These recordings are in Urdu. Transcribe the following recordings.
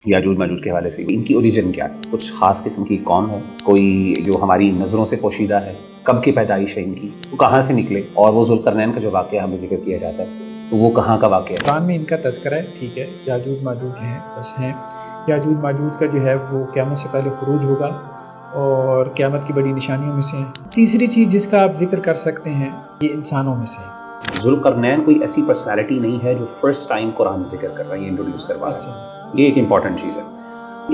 یاجوج ماجوج کے حوالے سے ان کی اوریجن کیا ہے؟ کچھ خاص قسم کی قوم ہے کوئی جو ہماری نظروں سے پوشیدہ ہے؟ کب کی پیدائش ہے ان کی؟ وہ کہاں سے نکلے؟ اور وہ ذوالقرنین کا جو واقعہ ہمیں ذکر کیا جاتا ہے تو وہ کہاں کا واقعہ ہے؟ قرآن میں ان کا تذکرہ ہے، ٹھیک ہے، یاجوج ماجوج ہیں، بس ہیں۔ یاجوج ماجوج کا جو ہے وہ قیامت سے پہلے خروج ہوگا اور قیامت کی بڑی نشانیوں میں سے ہیں۔ تیسری چیز جس کا آپ ذکر کر سکتے ہیں یہ انسانوں میں سے ہے۔ ذوالقرنین کوئی ایسی پرسنالٹی نہیں ہے جو فرسٹ ٹائم قرآن ذکر کر رہا ہے، یہ انٹروڈیوس کروا رہا ہے، یہ ایک امپورٹنٹ چیز ہے۔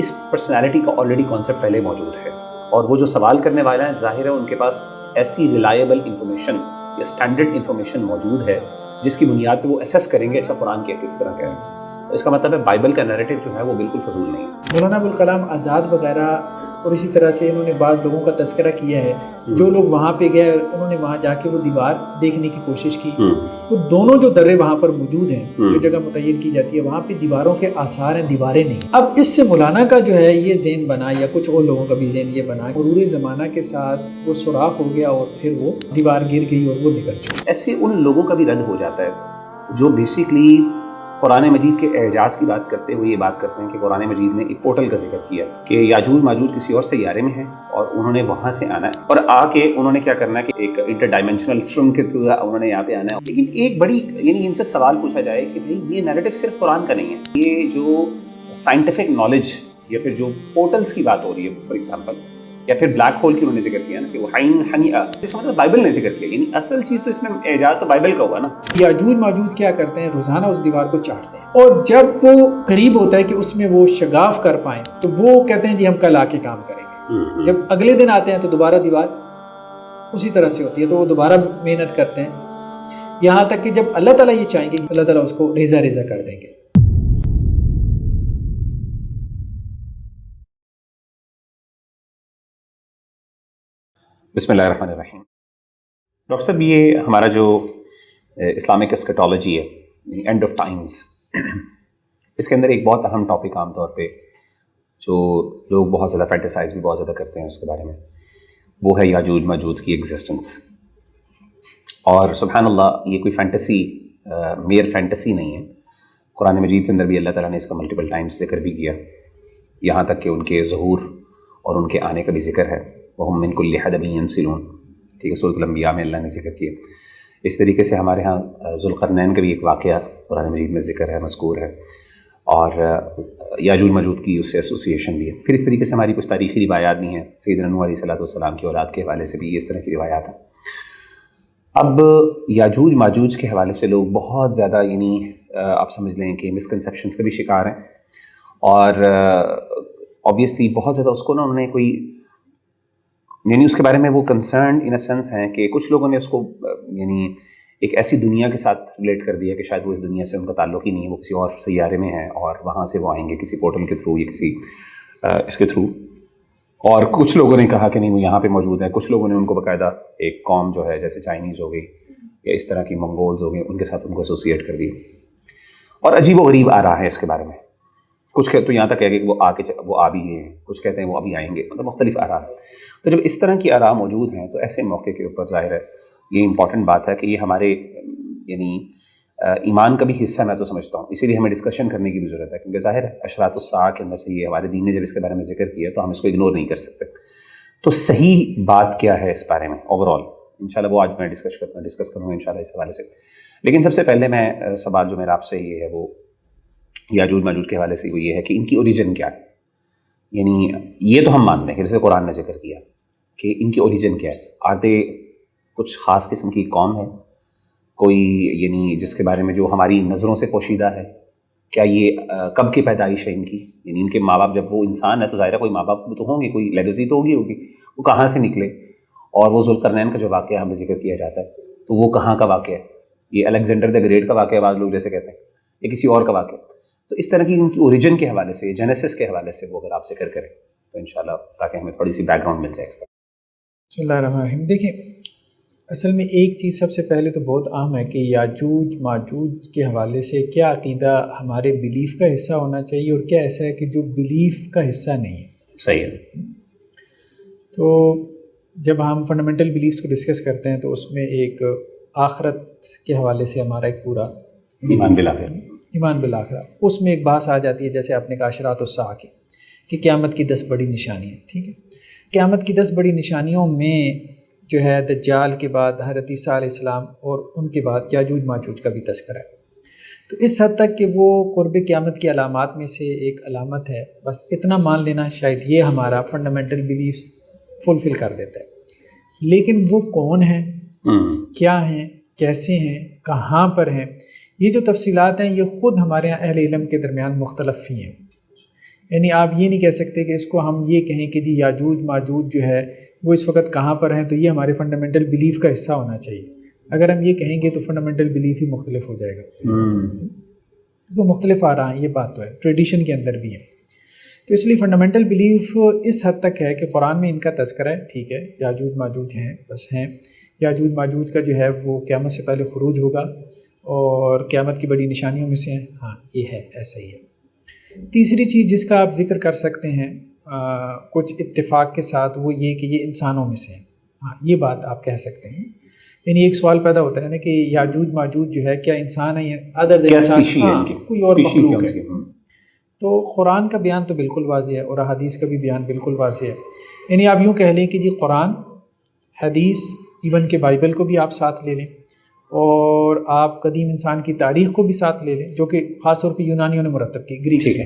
اس پرسنالٹی کا آلریڈی کانسیپٹ پہلے موجود ہے، اور وہ جو سوال کرنے والا ہے ظاہر ہے ان کے پاس ایسی ریلائبل انفارمیشن یا اسٹینڈرڈ انفارمیشن موجود ہے جس کی بنیاد پہ وہ اسیس کریں گے اچھا قرآن کیا کس طرح کا ہے۔ اس کا مطلب ہے بائبل کا نیریٹو جو ہے وہ بالکل فضول نہیں ہے۔ مولانا ابوالکلام آزاد وغیرہ اور اسی طرح سے انہوں نے بعض لوگوں کا تذکرہ کیا ہے، جو لوگ وہاں پہ گئے انہوں نے وہاں جا کے وہ دیوار دیکھنے کی کوشش کی، وہ دونوں جو درے وہاں پر موجود ہیں جو جگہ متعین کی جاتی ہے وہاں پہ دیواروں کے آثار ہیں، دیواریں نہیں۔ اب اس سے مولانا کا جو ہے یہ ذہن بنا یا کچھ اور لوگوں کا بھی ذہن یہ بنا، مرور زمانہ کے ساتھ وہ سوراخ ہو گیا اور پھر وہ دیوار گر گئی اور وہ نکل چکی۔ ایسے ان لوگوں کا بھی رد ہو جاتا ہے جو بیسیکلی قرآن مجید کے اعجاز کی بات کرتے ہوئے یہ بات کرتے ہیں کہ قرآن مجید نے ایک پورٹل کا ذکر کیا کہ یاجوج ماجوج کسی اور سیارے میں ہیں اور انہوں نے وہاں سے آنا ہے اور آ کے انہوں نے کیا کرنا ہے کہ ایک انٹر ڈائمینشنل سٹرنگ کے تھرو انہوں نے یہاں پہ آنا ہے۔ لیکن ایک بڑی ان سے سوال پوچھا جائے کہ بھئی یہ نیریٹو صرف قرآن کا نہیں ہے، یہ جو سائنٹیفک نالج یا پھر جو پورٹلز کی بات ہو رہی ہے فار ایگزامپل، یا پھر بلیک ہول کی انہوں نے ذکر کیا نا کہ وہ اس مطلب بائبل نے ذکر کیا، یعنی اصل چیز تو اس میں اعجاز تو بائبل کا ہوا نا۔ یاجوج ماجوج کیا کرتے ہیں، روزانہ اس دیوار کو چاٹتے ہیں اور جب وہ قریب ہوتا ہے کہ اس میں وہ شگاف کر پائیں تو وہ کہتے ہیں جی ہم کل آ کے کام کریں گے۔ جب اگلے دن آتے ہیں تو دوبارہ دیوار اسی طرح سے ہوتی ہے تو وہ دوبارہ محنت کرتے ہیں، یہاں تک کہ جب اللہ تعالیٰ یہ چاہیں گے اللہ تعالیٰ اس کو ریزہ ریزہ کر دیں گے۔ بسم اللہ الرحمن الرحیم۔ ڈاکٹر صاحب یہ ہمارا جو اسلامک اسکیٹالوجی ہے، اینڈ آف ٹائمز، اس کے اندر ایک بہت اہم ٹاپک عام طور پہ جو لوگ بہت زیادہ فینٹیسائز بھی بہت زیادہ کرتے ہیں اس کے بارے میں، وہ ہے یاجوج ماجوج کی ایگزسٹنس۔ اور سبحان اللہ یہ کوئی فینٹیسی میئر فینٹیسی نہیں ہے، قرآن مجید کے اندر بھی اللہ تعالیٰ نے اس کا ملٹیپل ٹائمز ذکر بھی کیا، یہاں تک کہ ان کے ظہور اور ان کے آنے کا بھی ذکر ہے، وَهُم مِّن كُلِّ حَدَبٍ يَنْسِلُونَ، ٹھیک ہے، سورۃ الانبیاء میں اللہ نے ذکر کیا۔ اس طریقے سے ہمارے ہاں ذوالقرنین کا بھی ایک واقعہ قرآن مجید میں ذکر ہے، مذکور ہے، اور یاجوج ماجوج کی اس سے ایسوسیشن بھی ہے۔ پھر اس طریقے سے ہماری کچھ تاریخی روایات بھی ہیں، سیدنا نوح علیہ السلام کی اولاد کے حوالے سے بھی اس طرح کی روایات ہیں۔ اب یاجوج ماجوج کے حوالے سے لوگ بہت زیادہ آپ سمجھ لیں کہ مسکنسیپشنس کا بھی شکار ہیں، اور آبویسلی بہت زیادہ اس کو انہوں نے کوئی اس کے بارے میں وہ کنسرن ان اے سینس ہیں کہ کچھ لوگوں نے اس کو ایک ایسی دنیا کے ساتھ ریلیٹ کر دیا کہ شاید وہ اس دنیا سے ان کا تعلق ہی نہیں ہے، وہ کسی اور سیارے میں ہیں اور وہاں سے وہ آئیں گے کسی پورٹل کے تھرو یا کسی اس کے تھرو۔ اور کچھ لوگوں نے کہا کہ نہیں وہ یہاں پہ موجود ہیں، کچھ لوگوں نے ان کو باقاعدہ ایک قوم جو ہے جیسے چائنیز ہو گئی یا اس طرح کی منگولز ہو گئی ان کے ساتھ ان کو ایسوسیٹ کر دیا، اور عجیب و غریب آ رہا ہے اس کے بارے میں۔ کچھ تو یہاں تک ہے کہ وہ آ بھی گئے ہیں، کچھ کہتے ہیں وہ ابھی آئیں گے، مطلب مختلف آراء۔ تو جب اس طرح کی آراء موجود ہیں تو ایسے موقع کے اوپر ظاہر ہے یہ امپورٹنٹ بات ہے کہ یہ ہمارے ایمان کا بھی حصہ میں تو سمجھتا ہوں، اسی لیے ہمیں ڈسکشن کرنے کی بھی ضرورت ہے، کیونکہ ظاہر ہے اشراط الساعہ کے اندر سے یہ ہمارے دین نے جب اس کے بارے میں ذکر کیا تو ہم اس کو اگنور نہیں کر سکتے۔ تو صحیح بات کیا ہے اس بارے میں اوور آل، انشاءاللہ وہ آج میں ڈسکس کروں گا انشاءاللہ اس حوالے سے۔ لیکن سب سے پہلے میں سوال جو میرا آپ سے یہ ہے وہ یاجوج ماجوج کے حوالے سے وہ یہ ہے کہ ان کی اوریجن کیا ہے۔ یہ تو ہم مانتے ہیں کہ جیسے قرآن نے ذکر کیا کہ ان کی اوریجن کیا ہے، آتے کچھ خاص قسم کی قوم ہے کوئی جس کے بارے میں جو ہماری نظروں سے پوشیدہ ہے؟ کیا یہ کب کی پیدائش ہے ان کی؟ ان کے ماں باپ جب وہ انسان ہے تو ظاہر ہے کوئی ماں باپ تو ہوں گے، کوئی لیگیسی تو ہوگی، وہ کہاں سے نکلے؟ اور وہ ذوالقرنین کا جو واقعہ ہمیں ذکر کیا جاتا ہے تو وہ کہاں کا واقعہ ہے؟ یہ الیگزینڈر دا گریٹ کا واقعہ بعض لوگ جیسے کہتے ہیں، یا کسی اور کا واقعہ؟ تو اس طرح کی ان کی اوریجن کے حوالے سے، جینیسس کے حوالے سے وہ اگر آپ ذکر کریں تو انشاءاللہ تاکہ ہمیں تھوڑی سی بیک گراؤنڈ مل جائے اس کا۔ بسم اللہ الرحمن الرحیم۔ دیکھیں اصل میں ایک چیز سب سے پہلے تو بہت اہم ہے کہ یاجوج ماجوج کے حوالے سے کیا عقیدہ ہمارے بلیف کا حصہ ہونا چاہیے اور کیا ایسا ہے کہ جو بلیف کا حصہ نہیں ہے۔ صحیح ہے۔ تو جب ہم فنڈامنٹل بلیفس کو ڈسکس کرتے ہیں تو اس میں ایک آخرت کے حوالے سے ہمارا ایک پورا ایمان بالآخرت، ایمان بالآخرہ، اس میں ایک بحث آ جاتی ہے جیسے آپ نے کہا اشراط الساعہ کی کہ قیامت کی 10 بڑی نشانیاں. ٹھیک ہے، قیامت کی 10 بڑی نشانیوں میں جو ہے دجال کے بعد حضرت عیسیٰ علیہ السلام اور ان کے بعد یاجوج ماجوج کا بھی تذکرہ ہے. تو اس حد تک کہ وہ قرب قیامت کی علامات میں سے ایک علامت ہے. بس اتنا مان لینا شاید یہ ہمارا فنڈامنٹل بیلیفز فلفل کر دیتا ہے. لیکن وہ کون ہیں، کیا ہیں، کیسے ہیں، کہاں پر ہیں، یہ جو تفصیلات ہیں یہ خود ہمارے یہاں اہل علم کے درمیان مختلف ہی ہیں. یعنی آپ یہ نہیں کہہ سکتے کہ اس کو ہم یہ کہیں کہ جی یاجوج ماجوج جو ہے وہ اس وقت کہاں پر ہیں تو یہ ہمارے فنڈامنٹل بیلیف کا حصہ ہونا چاہیے. اگر ہم یہ کہیں گے تو فنڈامنٹل بیلیف ہی مختلف ہو جائے گا، کیونکہ مختلف آ رہا ہے. یہ بات تو ہے، ٹریڈیشن کے اندر بھی ہے. تو اس لیے فنڈامنٹل بیلیف اس حد تک ہے کہ قرآن میں ان کا تذکرہ ہے. ٹھیک ہے، یاجوج ماجوج ہیں، بس ہیں. یاجوج ماجوج کا جو ہے وہ قیامت سے پہلے خروج ہوگا اور قیامت کی بڑی نشانیوں میں سے ہیں. ہاں یہ ہے، ایسا ہی ہے. تیسری چیز جس کا آپ ذکر کر سکتے ہیں کچھ اتفاق کے ساتھ، وہ یہ کہ یہ انسانوں میں سے ہیں. ہاں یہ بات آپ کہہ سکتے ہیں. یعنی ایک سوال پیدا ہوتا ہے نا کہ یاجوج ماجوج جو ہے کیا انسان ہے یا ادر دین انسان، کوئی اور مخلوق ہے. تو قرآن کا بیان تو بالکل واضح ہے اور احادیث کا بھی بیان بالکل واضح ہے. یعنی آپ یوں کہہ لیں کہ جی قرآن، حدیث، ایون کہ بائبل کو بھی آپ ساتھ لے لیں اور آپ قدیم انسان کی تاریخ کو بھی ساتھ لے لیں جو کہ خاص طور پہ یونانیوں نے مرتب کی، گریکس نے.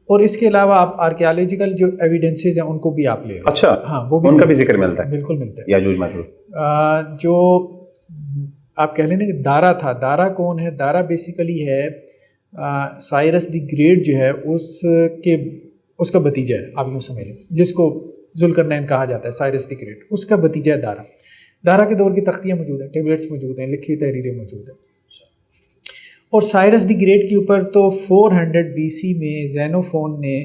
اور اس کے علاوہ آپ آرکیالوجیکل جو ایویڈنسز ہیں ان کو بھی آپ لے لیں. اچھا، ہاں وہ بھی ان کا بھی ذکر ملتا ہے، بالکل ملتا ہے. یاجوج ماجوج جو آپ کہہ لیں نا کہ دارا تھا، دارا کون ہے؟ دارا بیسیکلی ہے سائرس دی گریٹ جو ہے اس کا بتیجا ہے. آپ یوں سمجھ لیں، جس کو ذوالقرنین کہا جاتا ہے، سائرس دی گریٹ اس کا بتیجا ہے دارا. دارا کے دور کی تختیاں موجود ہیں، ٹیبلٹس موجود ہیں، لکھی تحریریں موجود ہیں. اور سائرس دی گریٹ کے اوپر تو 400 BC میں زینوفون نے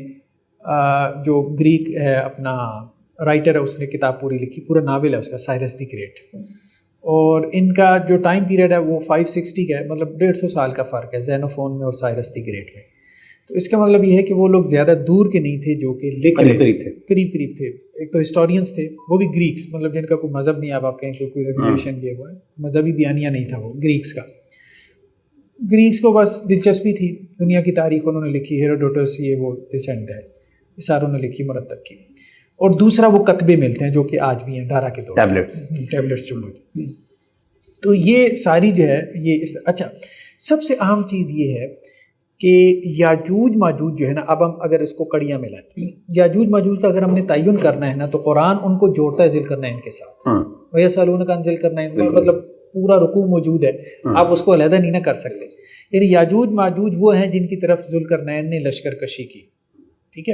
جو گریک ہے اپنا رائٹر ہے، اس نے کتاب پوری لکھی، پورا ناول ہے اس کا، سائرس دی گریٹ. اور ان کا جو ٹائم پیریڈ ہے وہ 560 کا ہے، مطلب 150 سال کا فرق ہے زینوفون میں اور سائرس دی گریٹ میں. تو اس کا مطلب یہ ہے کہ وہ لوگ زیادہ دور کے نہیں تھے جو کہ لکھ رہے تھے، قریب تھے. ایک تو ہسٹورینس تھے، وہ بھی گریکس، مطلب جن کا کوئی مذہب نہیں. آپ کہیں کہ کوئی ریولیوشن یہ ہوا ہے، مذہبی بیانیہ نہیں تھا وہ گریکس کا. گریکس کو بس دلچسپی تھی، دنیا کی تاریخ انہوں نے لکھی، ہیروڈوٹس یہ وہ ڈسینٹ ہے، یہ ساروں نے لکھی، مرتب کی. اور دوسرا وہ کتبے ملتے ہیں جو کہ آج بھی ہیں دارا کے دور، ٹیبلٹس جو موجود. تو یہ ساری جو ہے یہ اچھا، سب سے اہم چیز یہ ہے کہ یاجوج ماجوج جو ہے نا، اب ہم اگر اس کو کڑیاں ملائیں، یاجوج ماجوج کا اگر ہم نے تعین کرنا ہے نا تو قرآن ان کو جوڑتا ہے ذوالقرنین کے ساتھ. وَيَسْأَلُونَكَ عَنِ ذِي مطلب پورا رکوع موجود ہے، آپ اس کو علیحدہ نہیں نہ کر سکتے. یعنی یاجوج ماجوج وہ ہیں جن کی طرف ذوالقرنین نے لشکر کشی کی. ٹھیک ہے،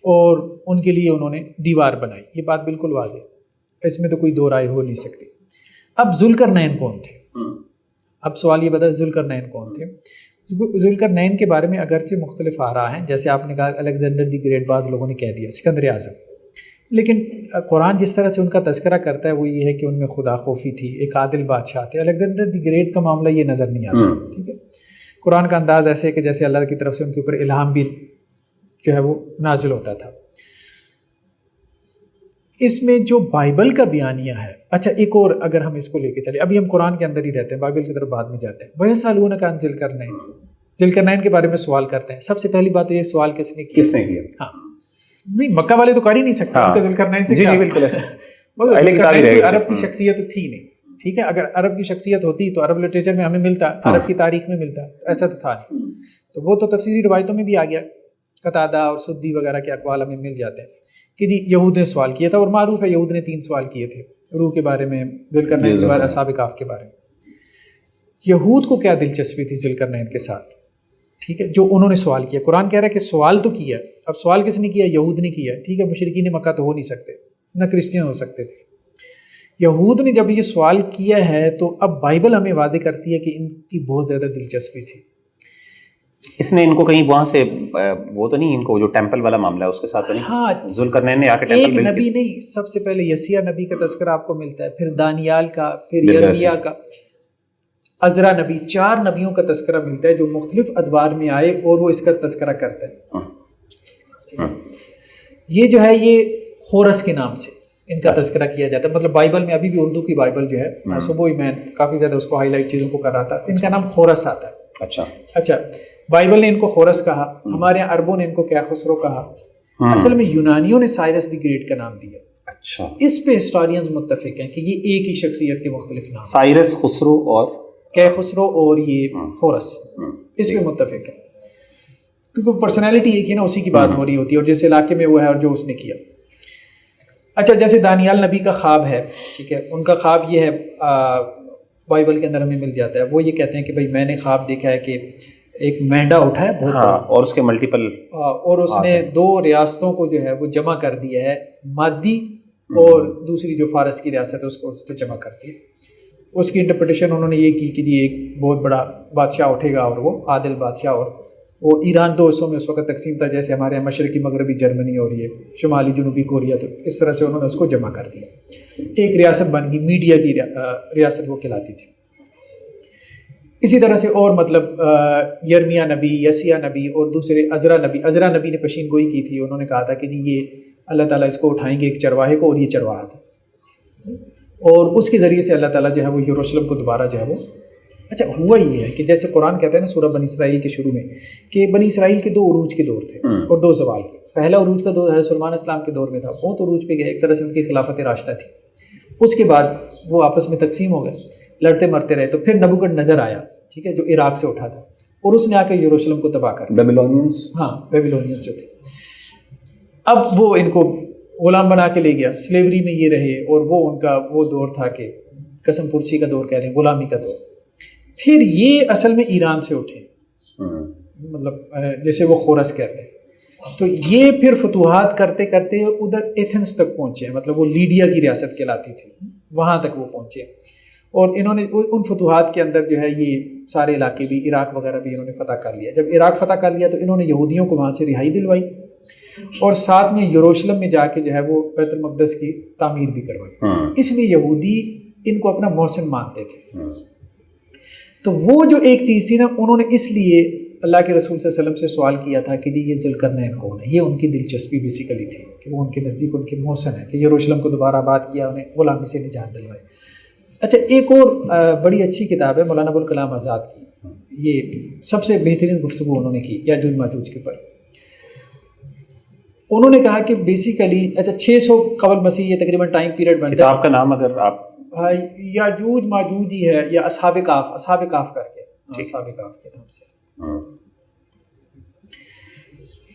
اور ان کے لیے انہوں نے دیوار بنائی. یہ بات بالکل واضح ہے، اس میں تو کوئی دو رائے ہو نہیں سکتی. اب ذوالقرنین کون تھے؟ اب سوال یہ بتا، ذوالقرنین کون تھے؟ ذوالقرنین کے بارے میں اگرچہ مختلف آ رہا ہے، جیسے آپ نے کہا الیگزینڈر دی گریٹ، بعض لوگوں نے کہہ دیا سکندر اعظم. لیکن قرآن جس طرح سے ان کا تذکرہ کرتا ہے وہ یہ ہے کہ ان میں خدا خوفی تھی، ایک عادل بادشاہ تھے. الیگزینڈر دی گریٹ کا معاملہ یہ نظر نہیں آتا. ٹھیک ہے، قرآن کا انداز ایسے ہے کہ جیسے اللہ کی طرف سے ان کے اوپر الہام بھی جو ہے وہ نازل ہوتا تھا. اس میں جو بائبل کا بیانیہ ہے، اچھا ایک اور اگر ہم اس کو لے کے چلیں، ابھی ہم قرآن کے اندر ہی رہتے ہیں، بائبل کی طرف بعد میں جاتے ہیں. وَيَسْأَلُونَكَ عَنِ ذِي کے بارے میں سوال کرتے ہیں. سب سے پہلی بات تو یہ سوال کس نے کیا؟ ہاں نہیں، مکہ والے تو کر ہی نہیں سکتے ان کا ذوالقرنین سے. جی بالکل ایسا، عرب کی شخصیت تھی نہیں. ٹھیک ہے، اگر عرب کی شخصیت ہوتی تو عرب لٹریچر میں ہمیں ملتا، عرب کی تاریخ میں ملتا، ایسا تو تھا نہیں. تو وہ تو تفسیری روایتوں میں بھی آ گیا، قتادہ اور سدی وغیرہ کے اقوال ہمیں مل جاتے ہیں کہ جی یہود نے سوال کیا تھا. اور معروف ہے یہود نے 3 سوال کیے تھے، روح کے بارے میں، ذوالقرنین کے بارے میں، اصحاب کہف کے بارے میں. یہود کو کیا دلچسپی تھی ذوالقرنین کے ساتھ؟ ٹھیک ہے، جو انہوں نے سوال کیا، قرآن کہہ رہا ہے کہ سوال تو کیا. اب سوال کس نے کیا؟ یہود نے کیا. ٹھیک ہے، مشرکین مکہ تو ہو نہیں سکتے، نہ کرسچن ہو سکتے تھے. یہود نے جب یہ سوال کیا ہے تو اب بائبل ہمیں واضح کرتی ہے کہ ان کی بہت زیادہ دلچسپی تھی. اس نے ان کو کہیں وہاں سے وہ تو نہیں، ان کو جو ٹیمپل والا معاملہ ہے اس کے ساتھ تو نہیں؟ ہاں، ذوالقرنین نے آ کے ٹیمپل ایک نبی نہیں، سب سے پہلے یسیہ نبی کا تذکرہ آپ کو ملتا ہے، پھر دانیال کا، پھر یرمیا کا، عزرا نبی، 4 نبیوں کا تذکرہ ملتا ہے جو مختلف ادوار میں آئے اور وہ اس کا تذکرہ کرتے ہیں. یہ جو ہے یہ خورس کے نام سے ان کا تذکرہ کیا جاتا ہے. مطلب بائبل میں ابھی بھی اردو کی بائبل جو ہے، صبح ہی میں کافی زیادہ اس کو ہائی لائٹ چیزوں کو کر رہا تھا، ان کا نام خورس آتا ہے. اچھا بائبل نے ان کو خورس کہا، ہمارے یہاں عربوں نے ان کو کیخسرو کہا، اصل میں یونانیوں نے سائرس دی گریٹ کا نام دیا. اچھا، اس پہ ہسٹورینز متفق ہیں کہ یہ ایک ہی شخصیت کے مختلف نام، سائرس، خسرو اور کیخسرو اور یہ خورس، اس پہ متفق ہے کیونکہ پرسنالٹی ایک ہے نا، اسی کی بات ہو رہی ہوتی ہے اور جس علاقے میں وہ ہے اور جو اس نے کیا. اچھا جیسے دانیال نبی کا خواب ہے، ٹھیک ہے، ان کا خواب یہ ہے، بائبل کے اندر ہمیں مل جاتا ہے. وہ یہ کہتے ہیں کہ بھائی میں نے خواب دیکھا ہے کہ ایک مینڈا اٹھا ہے بہت بڑا، اور اس کے ملٹیپل، اور اس نے 2 ریاستوں کو جو ہے وہ جمع کر دیا ہے، مادی اور دوسری جو فارس کی ریاست ہے اس کو اس نے جمع کر دی. اس کی انٹرپریٹیشن انہوں نے یہ کی کہ جی ایک بہت بڑا بادشاہ اٹھے گا اور وہ عادل بادشاہ، اور وہ ایران 2 حصوں میں اس وقت تقسیم تھا، جیسے ہمارے یہاں مشرقی مغربی جرمنی اور یہ شمالی جنوبی کوریا، تو اس طرح سے انہوں نے اس کو جمع کر دیا، ایک ریاست بن گئی، میڈیا کی ریاست وہ کہلاتی تھی. اسی طرح سے اور مطلب یرمیا نبی، یسیہ نبی اور دوسرے عزرا نبی نے پیشین گوئی کی تھی. انہوں نے کہا تھا کہ جی یہ اللہ تعالیٰ اس کو اٹھائیں گے ایک چرواہے کو، اور یہ چرواہا تھا، اور اس کے ذریعے سے اللہ تعالیٰ جو ہے وہ یروشلم کو دوبارہ جو ہے وہ. اچھا ہوا یہ ہے کہ جیسے قرآن کہتا ہے نا سورہ بنی اسرائیل کے شروع میں کہ بنی اسرائیل کے 2 عروج کے دور تھے اور 2 زوال کے. پہلا عروج کا دور حضرت سلیمان السلام کے دور میں تھا، بہت عروج پہ گئے، ایک طرح سے ان کی خلافت راشدہ تھی. اس کے بعد وہ آپس میں تقسیم ہو گئے، لڑتے مرتے رہے. تو پھر نبوکڈ نظر آیا، ٹھیک ہے، جو عراق سے اٹھا تھا، اور اس نے آ کے یروشلم کو تباہ کر دیا. بیبیلونینز جو تھے. اب وہ ان کو غلام بنا کے لے گیا، سلیوری میں یہ رہے، اور وہ ان کا وہ دور تھا کہ قسم پرسی کا دور کہہ رہے ہیں، غلامی کا دور. پھر یہ اصل میں ایران سے اٹھے، مطلب جیسے وہ خورس کہتے ہیں. تو یہ پھر فتوحات کرتے کرتے ادھر ایتھنس تک پہنچے، مطلب وہ لیڈیا کی ریاست کہلاتی تھی، وہاں تک وہ پہنچے. اور انہوں نے ان فتوحات کے اندر جو ہے یہ سارے علاقے بھی، عراق وغیرہ بھی انہوں نے فتح کر لیا. جب عراق فتح کر لیا تو انہوں نے یہودیوں کو وہاں سے رہائی دلوائی، اور ساتھ میں یروشلم میں جا کے جو ہے وہ بیت المقدس کی تعمیر بھی کروائی. اس لیے یہودی ان کو اپنا محسن مانتے تھے. تو وہ جو ایک چیز تھی نا، انہوں نے اس لیے اللہ کے رسول صلی اللہ علیہ وسلم سے سوال کیا تھا کہ جی یہ ذوالقرنین کون ہے. یہ ان کی دلچسپی بیسیکلی تھی کہ وہ ان کے نزدیک ان کے محسن ہے کہ یروشلم کو دوبارہ آباد کیا، انہیں غلامی سے نجات دلوائی. اچھا ایک اور بڑی اچھی کتاب ہے مولانا ابوالکلام آزاد کی، یہ سب سے بہترین گفتگو انہوں نے کی یاجوج ماجوج کے اوپر. انہوں نے کہا کہ بیسیکلی 600 قبل مسیح یہ تقریباً ٹائم پیریڈ بنتا ہے. کتاب کا نام اگر آپ، یاجوج ماجوج ہی ہے، یا اصحاب کاف کر کے، اصحاب کاف کے نام سے.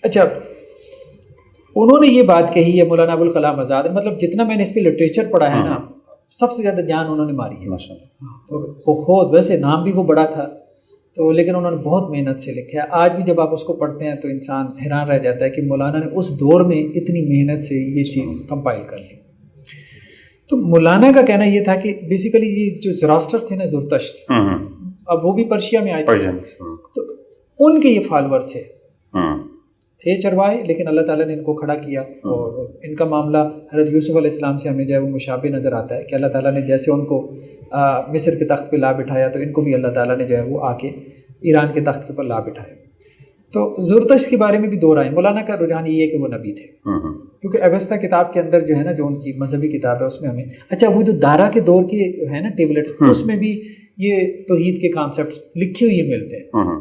اچھا انہوں نے یہ بات کہی ہے مولانا ابوالکلام آزاد، مطلب جتنا میں نے اس پہ لٹریچر پڑھا ہے نا، سب سے زیادہ جان انہوں نے ماری ہے. تو خود ویسے نام بھی وہ بڑا تھا تو، لیکن انہوں نے بہت محنت سے لکھا ہے. آج بھی جب آپ اس کو پڑھتے ہیں تو انسان حیران رہ جاتا ہے کہ مولانا نے اس دور میں اتنی محنت سے یہ چیز کمپائل کر لی. تو مولانا کا کہنا یہ تھا کہ بیسیکلی یہ جو زراسٹر تھے نا، زرتشت، اب وہ بھی پرشیا میں آئے تھے، تو ان کے یہ فالوور تھے چرواہے، لیکن اللہ تعالیٰ نے ان کو کھڑا کیا. اور ان کا معاملہ حضرت یوسف علیہ السلام سے ہمیں جو ہے وہ مشابہ نظر آتا ہے کہ اللہ تعالیٰ نے جیسے ان کو مصر کے تخت پہ لا بٹھایا تو ان کو بھی اللہ تعالیٰ نے جو ہے وہ آ کے ایران کے تخت کے اوپر لا بٹھایا. تو زرتشت کے بارے میں بھی 2 رائے. مولانا کا رجحان یہ ہے کہ وہ نبی تھے، کیونکہ اویستا کتاب کے اندر جو ہے نا، جو ان کی مذہبی کتاب ہے، اس میں ہمیں اچھا وہ جو دارا کے دور کے ہے نا ٹیبلٹس، اس میں بھی یہ توحید کے کانسیپٹس لکھے ہوئے ملتے ہیں.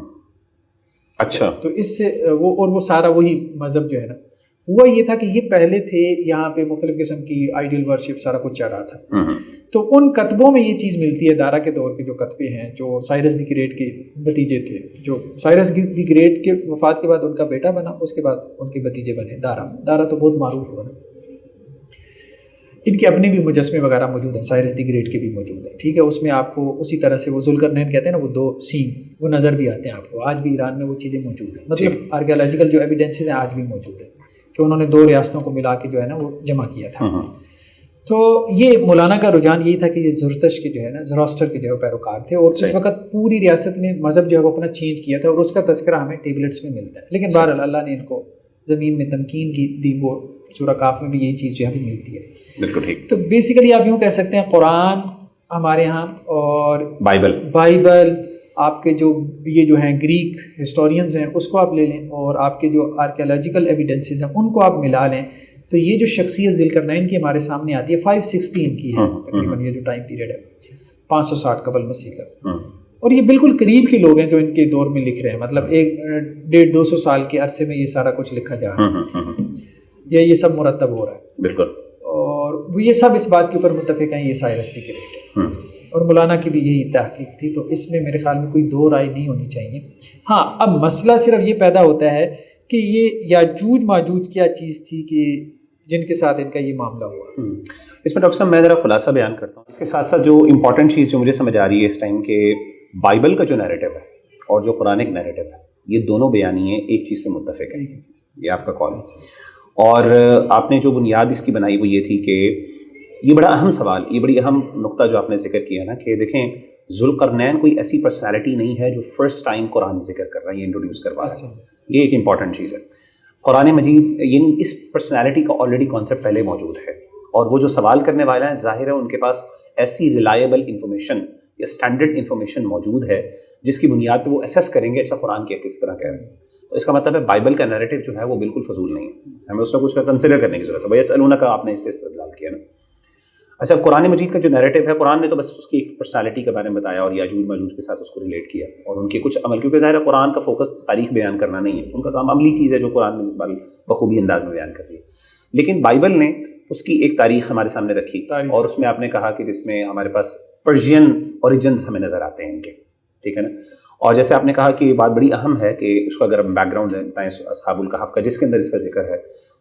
اچھا تو اس سے وہ سارا وہی مذہب جو ہے نا، ہوا یہ تھا کہ یہ پہلے تھے یہاں پہ مختلف قسم کی آئیڈیل ورشپ سارا کچھ چل رہا تھا. تو ان کتبوں میں یہ چیز ملتی ہے، دارا کے دور کے جو کتبے ہیں، جو سائرس دی گریٹ کے بھتیجے تھے، جو سائرس دی گریٹ کے وفات کے بعد ان کا بیٹا بنا، اس کے بعد ان کے بھتیجے بنے دارا تو بہت معروف ہوا نا. ان کے اپنے بھی مجسمے وغیرہ موجود ہیں، سائرس دی گریٹ کے بھی موجود ہیں، ٹھیک ہے. اس میں آپ کو اسی طرح سے وہ ذوالقرنین کہتے ہیں نا، وہ 2 سینگ وہ نظر بھی آتے ہیں آپ کو. آج بھی ایران میں وہ چیزیں موجود ہیں، مطلب آرکیالوجیکل جو ایویڈنسز ہیں آج بھی موجود ہیں کہ انہوں نے 2 ریاستوں کو ملا کے جو ہے نا وہ جمع کیا تھا. تو یہ مولانا کا رجحان یہی تھا کہ یہ زرتش کے جو ہے نا، زراسٹر کے جو ہے پیروکار تھے، اور اس وقت پوری ریاست نے مذہب جو ہے وہ اپنا چینج کیا تھا، اور اس کا تذکرہ ہمیں ٹیبلٹس میں ملتا ہے. لیکن بہرحال اللہ نے ان کو زمین میں تمکین کی دی، وہ سورہ کاف میں بھی یہی چیز جو ہے وہ ملتی ہے. بالکل ٹھیک. تو بیسیکلی آپ یوں کہہ سکتے ہیں قرآن ہمارے ہاں اور بائبل آپ کے جو یہ جو ہیں گریک ہسٹورینز ہیں اس کو آپ لے لیں، اور آپ کے جو آرکیالوجیکل ایویڈنسز ہیں ان کو آپ ملا لیں، تو یہ جو شخصیت ذوالقرنین کی ہمارے سامنے آتی ہے 516 کی ہے تقریباً، یہ جو ٹائم پیریڈ ہے 560 قبل مسیح کا. اور یہ بالکل قریب کے لوگ ہیں جو ان کے دور میں لکھ رہے ہیں، مطلب 150-200 سال کے عرصے میں یہ سارا کچھ لکھا جا رہا ہے، یہ سب مرتب ہو رہا ہے بالکل، اور وہ یہ سب اس بات کے اوپر متفق ہیں یہ سائرس دی گریٹ ہے، اور مولانا کی بھی یہی تحقیق تھی، تو اس میں میرے خیال میں کوئی دو رائے نہیں ہونی چاہیے۔ ہاں اب مسئلہ صرف یہ پیدا ہوتا ہے کہ یہ یاجوج ماجوج کیا چیز تھی کہ جن کے ساتھ ان کا یہ معاملہ ہوا۔ اس میں ڈاکٹر صاحب میں ذرا خلاصہ بیان کرتا ہوں، اس کے ساتھ ساتھ جو امپورٹنٹ چیز جو مجھے سمجھ آ رہی ہے اس ٹائم کہ بائبل کا جو نیریٹو ہے اور جو قرآنک نیریٹو ہے یہ دونوں بیانیے ایک چیز پہ متفق ہیں، یہ آپ کا کال ہے، اور آپ نے جو بنیاد اس کی بنائی وہ یہ تھی کہ یہ بڑا اہم سوال، یہ بڑی اہم نقطہ جو آپ نے ذکر کیا نا کہ دیکھیں ذوالقرنین کوئی ایسی پرسنالٹی نہیں ہے جو فرسٹ ٹائم قرآن ذکر کر رہا ہے، یہ انٹروڈیوس کروا رہا ہے، یہ ایک امپورٹنٹ چیز ہے۔ قرآن مجید یعنی اس پرسنالٹی کا آلریڈی کانسیپٹ پہلے موجود ہے، اور وہ جو سوال کرنے والا ہے ظاہر ہے ان کے پاس ایسی ریلائبل انفارمیشن یا اسٹینڈرڈ انفارمیشن موجود ہے جس کی بنیاد پہ وہ اسیس کریں گے اچھا قرآن کیا کس طرح کہہ رہے ہیں، تو اس کا مطلب ہے بائبل کا نیریٹو جو ہے وہ بالکل فضول نہیں ہے، ہمیں اس میں کچھ کنسیڈر کرنے کی ضرورت ہے۔ یسألونک کا آپ نے اس سے استدلال کیا نا۔ اچھا قرآن مجید کا جو نیریٹو ہے، قرآن نے تو بس اس کی ایک پرسنالٹی کے بارے میں بتایا اور یاجوج ماجوج کے ساتھ اس کو ریلیٹ کیا اور ان کے کچھ عمل، کیونکہ ظاہر ہے قرآن کا فوکس تاریخ بیان کرنا نہیں ہے، ان کا کام عملی چیز ہے جو قرآن میں بخوبی انداز میں بیان کرتی ہے، لیکن بائبل نے اس کی ایک تاریخ ہمارے سامنے رکھی اور اس میں آپ نے کہا کہ جس میں ہمارے پاس پرشین اوریجنز ہمیں نظر آتے ہیں ان کے، ٹھیک ہے نا، اور جیسے آپ نے کہا کہ یہ بات بڑی اہم ہے کہ اس کو اگر ہم بیک گراؤنڈ بتائیں اصحاب الکہف کا جس کے اندر اس کا ذکر ہے،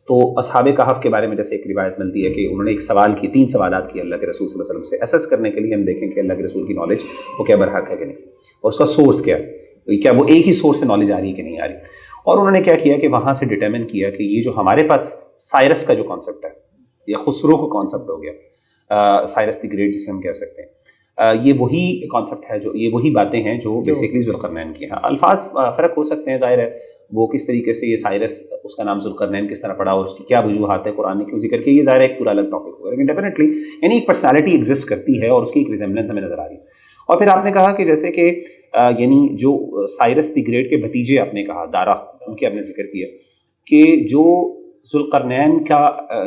تو اصحاب کہف کے بارے میں جیسے ایک روایت ملتی ہے کہ انہوں نے ایک سوال کی، 3 سوالات کیے اللہ کے رسول صلی اللہ علیہ وسلم سے، اسیس کرنے کے لیے ہم دیکھیں کہ اللہ کے رسول کی نالج وہ کیا برحق ہے کہ نہیں، اور اس کا سورس کیا ہے، کیا وہ ایک ہی سورس سے نالج آ رہی ہے کہ نہیں آ رہی، اور انہوں نے کیا کیا کہ وہاں سے ڈٹرمن کیا کہ یہ جو ہمارے پاس سائرس کا جو کانسیپٹ ہے یا خسرو کا کانسیپٹ ہو گیا، سائرس دی گریٹ جسے ہم کہہ سکتے ہیں، یہ وہی کانسیپٹ ہے، جو یہ وہی باتیں ہیں جو بیسیکلی ذوالقرنین کی ہیں۔ الفاظ فرق ہو سکتے ہیں، ظاہر ہے وہ کس طریقے سے یہ سائرس اس کا نام ذوالقرنین کس طرح پڑا اور اس کی کیا وجوہات ہے، قرآن نے کیوں ذکر کیا، یہ ظاہر ہے ایک پورا الگ ٹاپک ہوگا، لیکن ڈیفینیٹلی یعنی ایک پرسنالٹی ایگزسٹ کرتی ہے اور اس کی ایک ریزمبلنس ہمیں نظر آ رہی ہے۔ اور پھر آپ نے کہا کہ جیسے کہ یعنی جو سائرس دی گریٹ کے بھتیجے آپ نے کہا دارا، ان کے آپ نے ذکر کیا کہ جو ذوالقرنین کا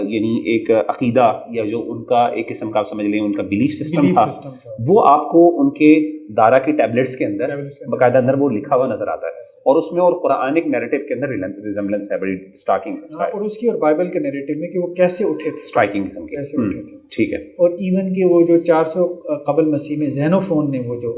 یعنی ایک عقیدہ یا جو ان کا ایک قسم کا آپ سمجھ لیں ان کا بلیف سسٹم تھا، وہ آپ کو ان کے دارا کی ٹیبلٹس کے اندر باقاعدہ اندر وہ لکھا ہوا نظر آتا ہے، اور اس میں اور قرآنک نیریٹو کے اندر ریزمبلنس ہے بڑی اسٹارکنگ، اور اس کی اور بائبل کے نیریٹو میں کہ وہ کیسے اٹھے تھے، اسٹرائکنگ قسم کے کیسے اٹھے تھے، ٹھیک ہے، اور ایون کہ وہ جو 400 قبل مسیح میں زینوفون نے وہ جو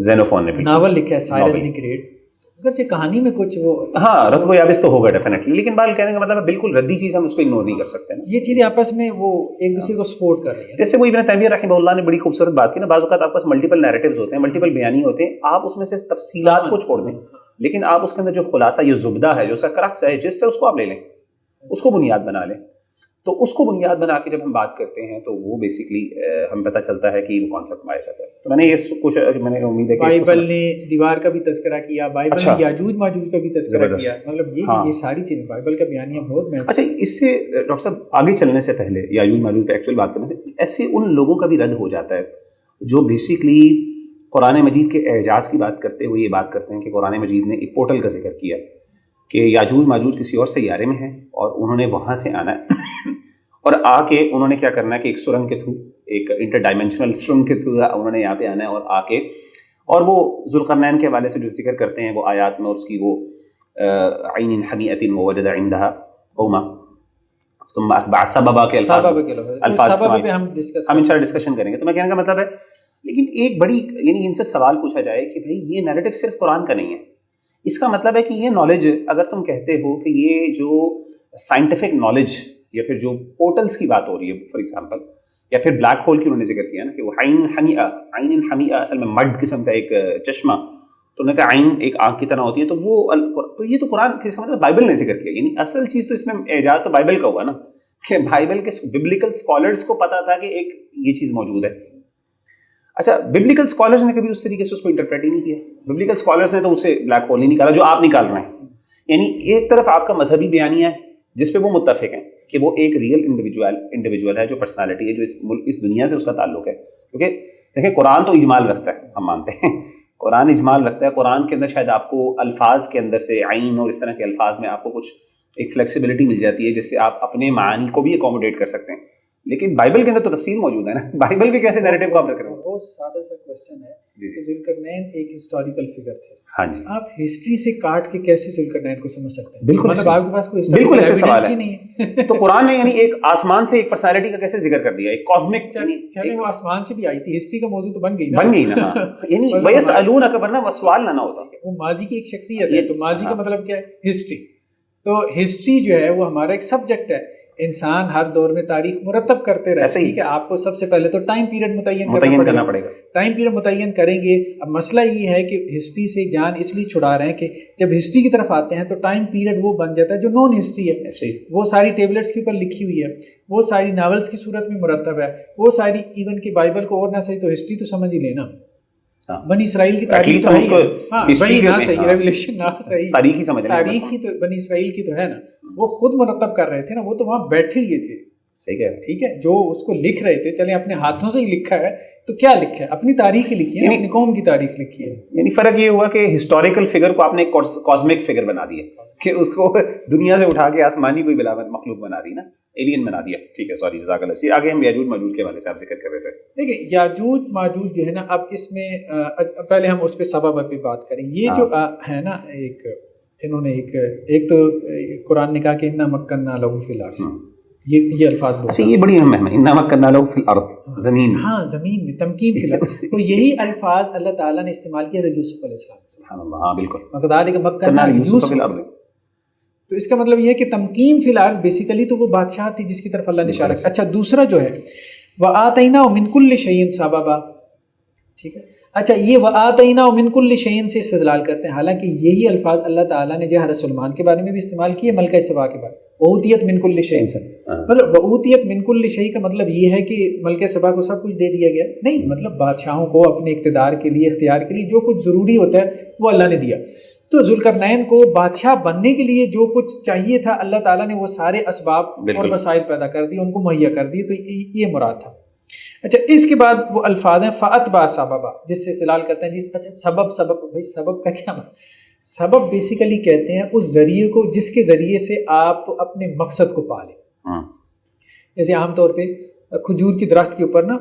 ناول لکھا ہے سائرس دی گریٹ، اگرچہ کہانی میں کچھ وہ ہاں رتب و یابس تو ہوگا ڈیفینیٹلی، لیکن بال کہنے کا مطلب ہے بالکل ردی چیز ہم اس کو اگنور نہیں کر سکتے نا، یہ چیزیں آپس میں وہ ایک دوسرے کو سپورٹ کر رہی ہیں۔ جیسے وہ ابن تیمیہ رحمہ اللہ نے بڑی خوبصورت بات کی نا، بعض اوقات آپ کے پاس ملٹیپل نیریٹیوز ہوتے ہیں، ملٹیپل بیانی ہوتے ہیں، آپ اس میں سے تفصیلات کو چھوڑ دیں لیکن آپ اس کے اندر جو خلاصہ یہ زبدہ ہے جو اس کا کرکس ہے جسٹ ہے اس کو آپ لے لیں، اس کو بنیاد بنا لیں، تو اس کو بنیاد بنا کے جب ہم بات کرتے ہیں تو وہ بیسکلی ہمیں پتہ چلتا ہے کہ وہ کانسیپٹ میں آ جاتا ہے۔ تو میں نے یہ کچھ میں نے امید ہے کہ بائبل نے دیوار کا بھی تذکرہ کیا، بائبل نے یاجوج ماجوج کا بھی تذکرہ کیا، مطلب یہ ساری چیزیں بائبل کا بیانیہ بہت محنت۔ اچھا اس سے ڈاکٹر صاحب آگے چلنے سے پہلے یاجوج ماجوج پہ ایکچوئل بات کرنے سے ایسے ان لوگوں کا بھی رد ہو جاتا ہے جو بیسکلی قرآن مجید کے اعجاز کی بات کرتے ہوئے یہ بات کرتے ہیں کہ قرآن مجید نے ایک پورٹل کا ذکر کیا کہ یاجوج ماجوج کسی اور سیارے میں ہیں اور انہوں نے وہاں سے آنا ہے اور آ کے انہوں نے کیا کرنا ہے کہ ایک سرنگ کے تھرو، ایک انٹر ڈائمینشنل سرنگ کے تھرو انہوں نے یہاں پہ آنا ہے اور آ کے اور وہ ذوالقرنین کے حوالے سے جو ذکر کرتے ہیں وہ آیات میں، اور اس کی وہ عین حمیۃ ووجد عندها قوما ثم اتبع سببا کے الفاظ پہ ہم انشاءاللہ ڈسکشن کریں گے۔ تو میں کہنے کا مطلب ہے لیکن ایک بڑی یعنی ان سے سوال پوچھا جائے کہ بھائی یہ نیریٹو صرف قرآن کا نہیں ہے، اس کا مطلب ہے کہ یہ نالج اگر تم کہتے ہو کہ یہ جو سائنٹیفک نالج یا پھر جو پورٹلز کی بات ہو رہی ہے فار ایگزامپل، یا پھر بلیک ہول کی انہوں نے ذکر کیا نا کہ وہ عین حمیہ اصل میں مڈ قسم کا ایک چشمہ، تو انہوں نے کہا عین ایک آنکھ کی طرح ہوتی ہے، تو وہ تو یہ تو قرآن پھر اس کا مطلب بائبل نے ذکر کیا، یعنی اصل چیز تو اس میں اعجاز تو بائبل کا ہوا نا کہ بائبل کے ببلیکل اسکالرس کو پتا تھا کہ ایک یہ چیز موجود ہے۔ اچھا ببلیکل اسکالرس نے کبھی اس طریقے سے اس کو انٹرپریٹ ہی نہیں کیا، ببلیکل اسکالرس نے تو اسے بلیک ہول نہیں نکالا جو آپ نکال رہے ہیں، یعنی ایک طرف آپ کا مذہبی بیانیہ ہے جس پہ وہ متفق ہیں کہ وہ ایک ریئل انڈیویجول ہے جو پرسنالٹی ہے جو اس دنیا سے اس کا تعلق ہے، کیونکہ دیکھیں قرآن تو اجمال رکھتا ہے، ہم مانتے ہیں قرآن اجمال رکھتا ہے، قرآن کے اندر شاید آپ کو الفاظ کے اندر سے عین اور اس طرح کے الفاظ میں آپ کو کچھ ایک فلیکسیبلٹی مل جاتی ہے جس سے آپ اپنے معانی کو بھی اکوموڈیٹ کر سکتے ہیں، لیکن بائبل کے اندر تو تفصیل موجود ہے نا، بائبل کے کیسے نیریٹو کو آپ رکھ رہے ہیں؟ بہت سادہ سا کویشچن ہے جی کہ ذوالقرنین ایک ہسٹوریکل فگر تھے. ہاں جی آپ ہسٹری سے کاٹ کے کیسے ذوالقرنین کو سمجھ سکتے ہیں؟ بالکل مطلب آپ کے پاس کوئی بالکل ایسے ہسٹوریکل سوال ایویڈنس ہی ہے. نہیں ہے. تو قرآن نے یعنی ایک آسمان سے ایک پرسنالٹی کا کیسے ذکر کر دیا, ایک کاسمک چلیں وہ آسمان سے بھی آئی تھی, ہسٹری کا موضوع تو بن گئی نا. بن گئی نا. یعنی وَيَسْأَلُونَكَ ورنہ وہ سوال نہ ہوتا. وہ ماضی کی ایک شخصیت ہے, تو ماضی کا مطلب کیا ہے؟ ہسٹری. تو ہسٹری جو ہے وہ ہمارا ایک سبجیکٹ ہے. انسان ہر دور میں تاریخ مرتب کرتے رہے. ٹھیک ہے, آپ کو سب سے پہلے تو ٹائم پیریڈ متعین کرنا پڑے گا. ٹائم پیریڈ متعین کریں گے. اب مسئلہ یہ ہے کہ ہسٹری سے جان اس لیے چھڑا رہے ہیں کہ جب ہسٹری کی طرف آتے ہیں تو ٹائم پیریڈ وہ بن جاتا ہے جو نون ہسٹری ہے. وہ ساری ٹیبلٹس کے اوپر لکھی ہوئی ہے, وہ ساری ناولس کی صورت میں مرتب ہے, وہ ساری ایون کہ بائبل کو اور نہ صحیح تو ہسٹری تو سمجھ ہی لینا. بنی اسرائیل کی تاریخ تو وہی نہ صحیح, ریولیشن نہ صحیح, تاریخی تو بنی اسرائیل کی تو ہے نا, وہ خود مرتب کر رہے تھے نا, وہ تو وہاں بیٹھے ہوئے تھے. صحیح کہہ رہے ہیں. ٹھیک ہے, جو اس کو لکھ رہے تھے, چلیں اپنے ہاتھوں سے ہی لکھا ہے تو کیا لکھا ہے؟ اپنی تاریخ ہی لکھی ہے, اپنی قوم کی تاریخ لکھی ہے. یعنی فرق یہ ہوا کہ ہسٹوریکل فگر کو آپ نے کاسمک فگر بنا دیا, کہ اس کو دنیا سے اٹھا کے آسمانی کوئی بلاوت مخلوق بنا دی نا, ایلین بنا دیا. ٹھیک ہے, سوری, جزاک اللہ. آگے ہم یاجوج ماجوج کے حوالے سے آپ ذکر کر رہے تھے. دیکھیں یاجوج ماجوج جو ہے نا, اب اس میں پہلے ہم اس پہ سبب پہ بات کریں. یہ جو ہے نا, انہوں نے ایک تو قرآن نے کہا کہ انا مکننا لہو فی الارض, یہ الفاظ بولتے ہیں. یہ بڑی اہم ہے, انا مکننا لہو فی الارض, زمین. ہاں, زمین میں تمکین فی الارض. تو یہی الفاظ اللہ تعالیٰ نے استعمال کیا یوسف علیہ السلام. سبحان اللہ, ہاں بالکل. وَكَذَلِكَ مَكَّنَّا لِيُوسُفَ فِي الْأَرْضِ. تو اس کا مطلب یہ ہے کہ تمکین فی الارض بیسیکلی تو وہ بادشاہ تھی جس کی طرف اللہ نے اشارہ کیا. اچھا, دوسرا جو ہے وَآتَيْنَاهُ مِن كُلِّ شَيْءٍ سَبَبًا. ٹھیک ہے, اچھا یہ وَآتَيْنَاهُ مِن كُلِّ شَيْءٍ سے استدلال کرتے ہیں, حالانکہ یہی الفاظ اللہ تعالیٰ نے جو حضرت سلیمان کے بارے میں بھی استعمال کیے, ملکہ سبا کے بارے میں. وَأُوتِيَتْ مِن كُلِّ شَيْءٍ, مطلب وَأُوتِيَتْ مِن كُلِّ شَيْءٍ کا مطلب یہ ہے کہ ملکہ سبا کو سب کچھ دے دیا گیا نہیں. مطلب بادشاہوں کو اپنے اقتدار کے لیے, اختیار کے لیے جو کچھ ضروری ہوتا ہے وہ اللہ نے دیا. تو ذوالقرنین کو بادشاہ بننے کے لیے جو کچھ چاہیے تھا اللہ تعالیٰ نے وہ سارے اسباب اور وسائل پیدا کر دی, ان کو مہیا کر دی. تو یہ مراد تھا. اچھا, اس کے بعد وہ الفاظ ہیں فَأَتْبَعَ سَبَبًا, جس سے استدلال کرتے ہیں جی. اچھا, سبب بھائی سبب کا کیا مطلب؟ سبب بیسیکلی کہتے ہیں اس ذریعے کو جس کے ذریعے سے آپ اپنے مقصد کو پا لیں. جیسے عام طور پہ کھجور کی درخت کے اوپر نا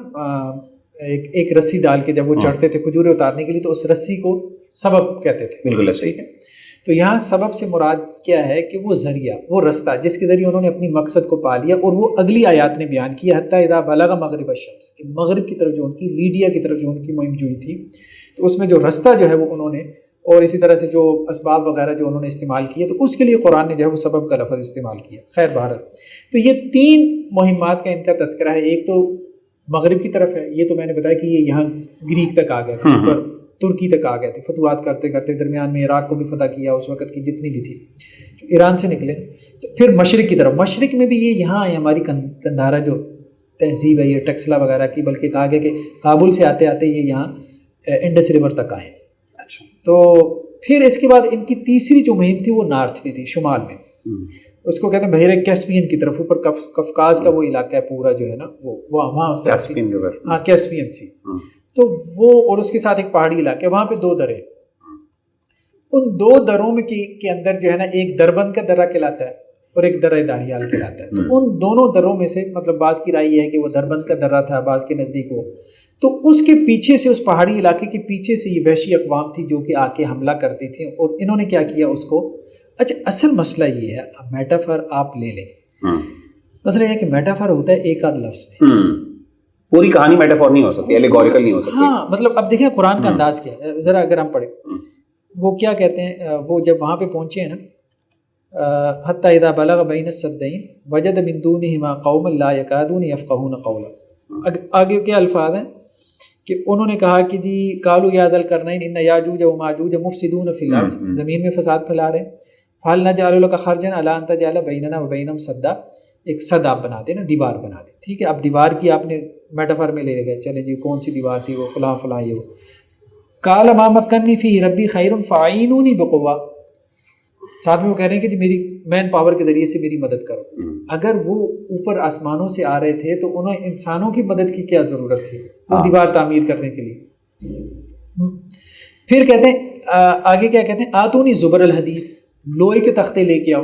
ایک رسی ڈال کے جب وہ چڑھتے تھے کھجوریں اتارنے کے لیے, تو اس رسی کو سبب کہتے تھے. بالکل ٹھیک ہے. تو یہاں سبب سے مراد کیا ہے کہ وہ ذریعہ, وہ رستہ جس کے ذریعے انہوں نے اپنی مقصد کو پا لیا. اور وہ اگلی آیات نے بیان کیا, حتیٰ اذا بلغ مغرب الشمس, کہ مغرب کی طرف جو ان کی لیڈیا کی طرف جو ان کی مہم جوئی تھی, تو اس میں جو رستہ جو ہے وہ انہوں نے, اور اسی طرح سے جو اسباب وغیرہ جو انہوں نے استعمال کیے, تو اس کے لیے قرآن نے جو ہے وہ سبب کا لفظ استعمال کیا. خیر بہرحال, تو یہ 3 مہمات کا ان کا تذکرہ ہے. ایک تو مغرب کی طرف ہے, یہ تو میں نے بتایا کہ یہ یہاں گریک تک آ گئے تھے, اوپر ترکی تک آ گئے تھے, فتوحات کرتے کرتے درمیان میں عراق کو بھی فتح کیا, اس وقت کی جتنی بھی تھی, ایران سے نکلے. تو پھر مشرق کی طرف, مشرق میں بھی یہ یہاں آئے, ہماری کندھارا جو تہذیب ہے یہ ٹیکسلا وغیرہ کی, بلکہ کہا گیا کہ کابل سے آتے آتے یہ یہاں انڈس ریور تک آئے. تو پھر اس کے بعد ان کی تیسری جو مہم تھی وہ نارتھ میں تھی, شمال میں. اس کو کہتے ہیں بحیرہ کیسپین کی طرف, اوپر کفکاز کا وہ علاقہ ہے پورا جو ہے نا, وہ وہاں کیسپین ریور, ہاں کیسپین سی. تو وہ, اور اس کے ساتھ ایک پہاڑی علاقہ ہے, وہاں پہ 2 درے. ان 2 دروں میں کے اندر جو ہے نا ایک دربند کا درہ کہلاتا ہے اور ایک درہ داریال کہلاتا ہے. تو ان دونوں دروں میں سے, مطلب بعض کی رائے یہ ہے کہ وہ دربند کا درہ تھا, بعض کے نزدیک وہ. تو اس کے پیچھے سے, اس پہاڑی علاقے کے پیچھے سے یہ وحشی اقوام تھی جو کہ آ کے حملہ کرتی تھی, اور انہوں نے کیا کیا اس کو. اچھا, اصل مسئلہ یہ ہے, میٹافر آپ لے لیں, مسئلہ یہ ہے کہ میٹافر ہوتا ہے ایک آدھ لفظ میں, پوری کہانی میٹافور نہیں ہو سکتی, ایلیگوریکل نہیں ہو سکتی. ہاں, مطلب اب دیکھیں قرآن کا انداز کیا ہے, ذرا اگر ہم پڑھیں وہ کیا کہتے ہیں. وہ جب وہاں پہ پہنچے ہیں نا, حتیٰ اذا بلغ بین السدین وجد من دونہما قوما لا یکادون یفقہون قولا. آگے کیا الفاظ ہیں کہ انہوں نے کہا کہ جی قالوا یا ذا القرنین ان یاجوج و ماجوج مفسدون فی الارض, زمین میں فساد پھیلا رہے ہیں. فہل نجعل لک خرجا علی ان تجعل بیننا و بینہم سدا, ایک سد آپ بنا دیں نا, دیوار بنا دیں. ٹھیک ہے, اب دیوار کی آپ نے میٹافر میں لے گئے, چلے جی کون سی دیوار تھی, وہ فلاں فلاں یہ. قال ما مکنی فی ربی خیر فاعینونی بقوہ, ساتھ میں وہ کہہ رہے ہیں کہ جی میری مین پاور کے ذریعے سے میری مدد کرو. اگر وہ اوپر آسمانوں سے آ رہے تھے تو انہیں انسانوں کی مدد کی کیا ضرورت تھی وہ دیوار تعمیر کرنے کے لیے. پھر کہتے ہیں آگے کیا کہتے ہیں, آتونی زبر الحدید, لوہے کے تختے لے کے آؤ.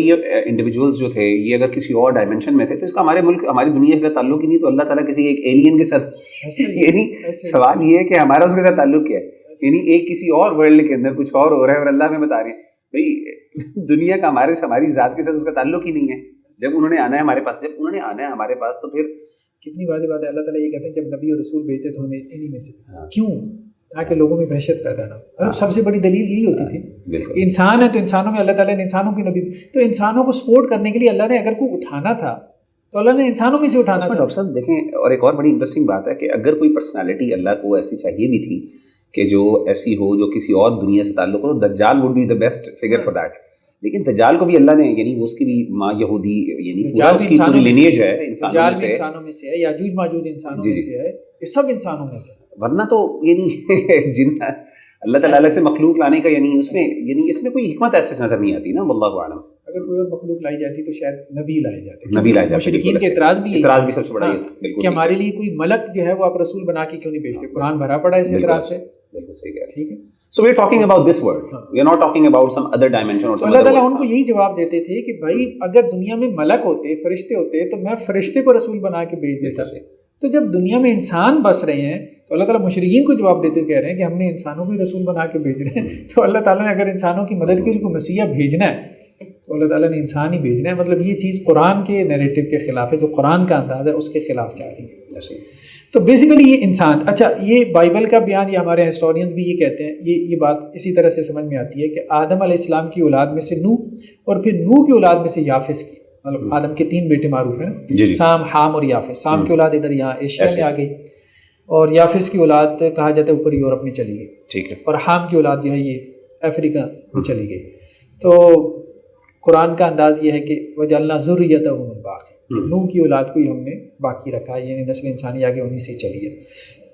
یہ انڈیویجولس جو تھے یہ اگر کسی اور ڈائمینشن میں تھے تو اس کا ہمارے ملک ہماری دنیا کے ساتھ تعلق ہی نہیں, تو اللہ تعالیٰ کسی ایک ایلین کے ساتھ, یعنی سوال یہ ہے کہ ہمارا اس کے ساتھ تعلق کیا ہے, یعنی ایک کسی اور ورلڈ کے اندر کچھ اور ہو رہا ہے اور اللہ ہمیں بتا رہے ہیں بھائی دنیا کا ہماری ذات کے ساتھ اس کا تعلق ہی نہیں ہے. جب انہوں نے آنا ہے ہمارے پاس, تو پھر کتنی واضح بات ہے. اللہ تعالیٰ یہ کہتے ہیں جب نبی اور رسول بھیجتے تو ہمیں انہی میں سے, کیوں؟ تاکہ لوگوں میں دہشت پیدا نہ ہو. سب سے بڑی دلیل یہی ہوتی تھی, انسان ہے تو انسانوں میں اللہ تعالیٰ نے انسانوں کی نبی, تو انسانوں کو سپورٹ کرنے کے لیے اللہ نے اگر کوئی اٹھانا تھا تو اللہ نے انسانوں میں سے اٹھانا تھا. ڈاکٹر صاحب دیکھیں, اور ایک اور بڑی انٹرسٹنگ بات ہے کہ اگر کوئی پرسنالٹی اللہ کو ایسی چاہیے بھی تھی کہ جو ایسی ہو جو کسی اور دنیا سے تعلق ہو, تو دجال would be the best figure for that. لیکن دجال کو بھی اللہ نے, یعنی اس کی بھی ماں یہودی, یعنی اس کی پوری لینیج ہے انسانوں میں سے ہے, یاجوج ماجوج انسانوں میں سے ہے, یہ سب انسانوں میں سے. ورنہ تو یعنی جن اللہ تعالیٰ الگ سے مخلوق لانے کا یعنی اس میں کوئی حکمت ایسے نظر نہیں آتی نا, واللہ اعلم. اگر کوئی اور مخلوق لائی جاتی تو شاید نبی لائی جاتی. مشرکین کے اعتراض بھی سب سے بڑا یہ کہ ہمارے لیے کوئی ملک جو ہے وہ آپ رسول بنا کے کیوں نہیں بھیجتے, قرآن بھرا پڑا ہے اس اعتراض سے. بالکل صحیح ہے, ٹھیک ہے. So we are talking about this world. We are not talking about some other dimension or some other world. اللہ تعالیٰ ان کو یہی جواب دیتے تھے کہ بھائی اگر دنیا میں ملک ہوتے, فرشتے ہوتے, تو میں فرشتے کو رسول بنا کے بھیج دیتا. تو جب دنیا میں انسان بس رہے ہیں تو اللہ تعالیٰ مشرکین کو جواب دیتے کہہ رہے ہیں کہ ہم نے انسانوں کو رسول بنا کے بھیج رہے ہیں. تو اللہ تعالیٰ نے اگر انسانوں کی مدد کے لیے کوئی مسیحا بھیجنا ہے تو اللہ تعالیٰ نے انسان ہی بھیجنا ہے. مطلب یہ چیز قرآن کے نیریٹو کے خلاف ہے, جو قرآن کا انداز ہے اس کے خلاف جا رہی ہے. تو بیسیکلی یہ انسان, اچھا یہ بائبل کا بیان, یہ ہمارے ہسٹورینز بھی یہ کہتے ہیں, یہ بات اسی طرح سے سمجھ میں آتی ہے کہ آدم علیہ السلام کی اولاد میں سے نوح, اور پھر نوح کی اولاد میں سے یافس کی, مطلب آدم کے 3 بیٹے معروف ہیں, سام, حام اور یافس. سام کی اولاد ادھر یہاں ایشیا میں آ گئی, اور یافس کی اولاد کہا جاتا ہے اوپر یورپ میں چلی گئی, ٹھیک ہے, اور حام کی اولاد جو ہے یہ افریقہ میں چلی گئی. تو قرآن کا انداز یہ ہے کہ وجعلنا ذریتہ هم الباقین, نوح کی اولاد کو ہی ہم نے باقی رکھا, یعنی نسل انسانی آگے انہی سے چلی ہے.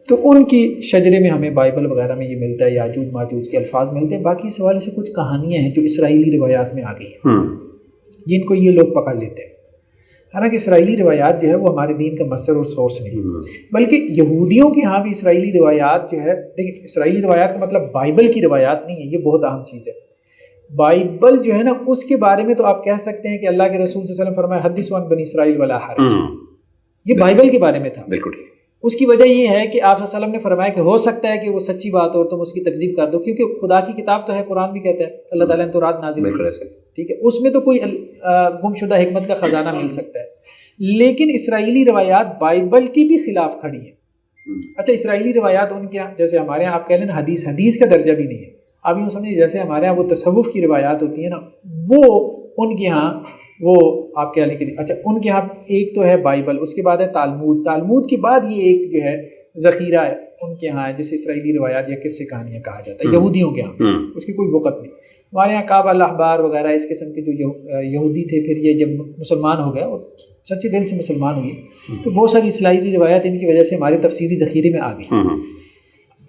تو ان کی شجرے میں ہمیں بائبل وغیرہ میں یہ ملتا ہے, یاجوج ماجوج کے الفاظ ملتے ہیں. باقی اس حوالے سے کچھ کہانیاں ہیں جو اسرائیلی روایات میں آ گئی ہیں, جن کو یہ لوگ پکڑ لیتے ہیں. حالانکہ اسرائیلی روایات جو ہے وہ ہمارے دین کا مصدر اور سورس نہیں, بلکہ یہودیوں کے ہاں بھی اسرائیلی روایات جو ہے, دیکھیں اسرائیلی روایات کا مطلب بائبل کی روایات نہیں ہے, یہ بہت اہم چیز ہے. بائبل جو ہے نا اس کے بارے میں تو آپ کہہ سکتے ہیں کہ اللہ کے رسول صلی اللہ علیہ وسلم فرمایا حدثوا عن بنی اسرائیل ولا حرج, یہ بائبل کے بارے میں تھا. بالکل. اس کی وجہ یہ ہے کہ آپ صلی اللہ علیہ وسلم نے فرمایا کہ ہو سکتا ہے کہ وہ سچی بات ہو اور تم اس کی تکذیب کر دو, کیونکہ خدا کی کتاب تو ہے, قرآن بھی کہتا ہے اللہ تعالیٰ نے تو رات نازل کی, ٹھیک ہے, اس میں تو کوئی گم شدہ حکمت کا خزانہ مل سکتا ہے. لیکن اسرائیلی روایات بائبل کی بھی خلاف کھڑی ہیں. اچھا اسرائیلی روایات ان کے یہاں, جیسے ہمارے یہاں آپ کہہ لیں حدیث کا درجہ بھی نہیں ہے. آپ یوں سمجھیں جیسے ہمارے یہاں وہ تصوف کی روایات ہوتی ہیں نا, وہ ان کے یہاں وہ آپ کہہ لیں کہ اچھا ان کے یہاں ایک تو ہے بائبل, اس کے بعد ہے تالمود کے بعد یہ ایک جو ہے ذخیرہ ہے ان کے یہاں ہے, جسے اسرائیلی روایات یا قصے کہانیاں کہا جاتا ہے یہودیوں کے یہاں, اس کی کوئی وقت نہیں. ہمارے یہاں کعب الاحبار وغیرہ اس قسم کے جو یہودی تھے, پھر یہ جب مسلمان ہو گئے اور سچے دل سے مسلمان ہوئے تو بہت ساری اسرائیلی روایات ان کی وجہ سے ہمارے تفسیری ذخیرے میں آ گئی.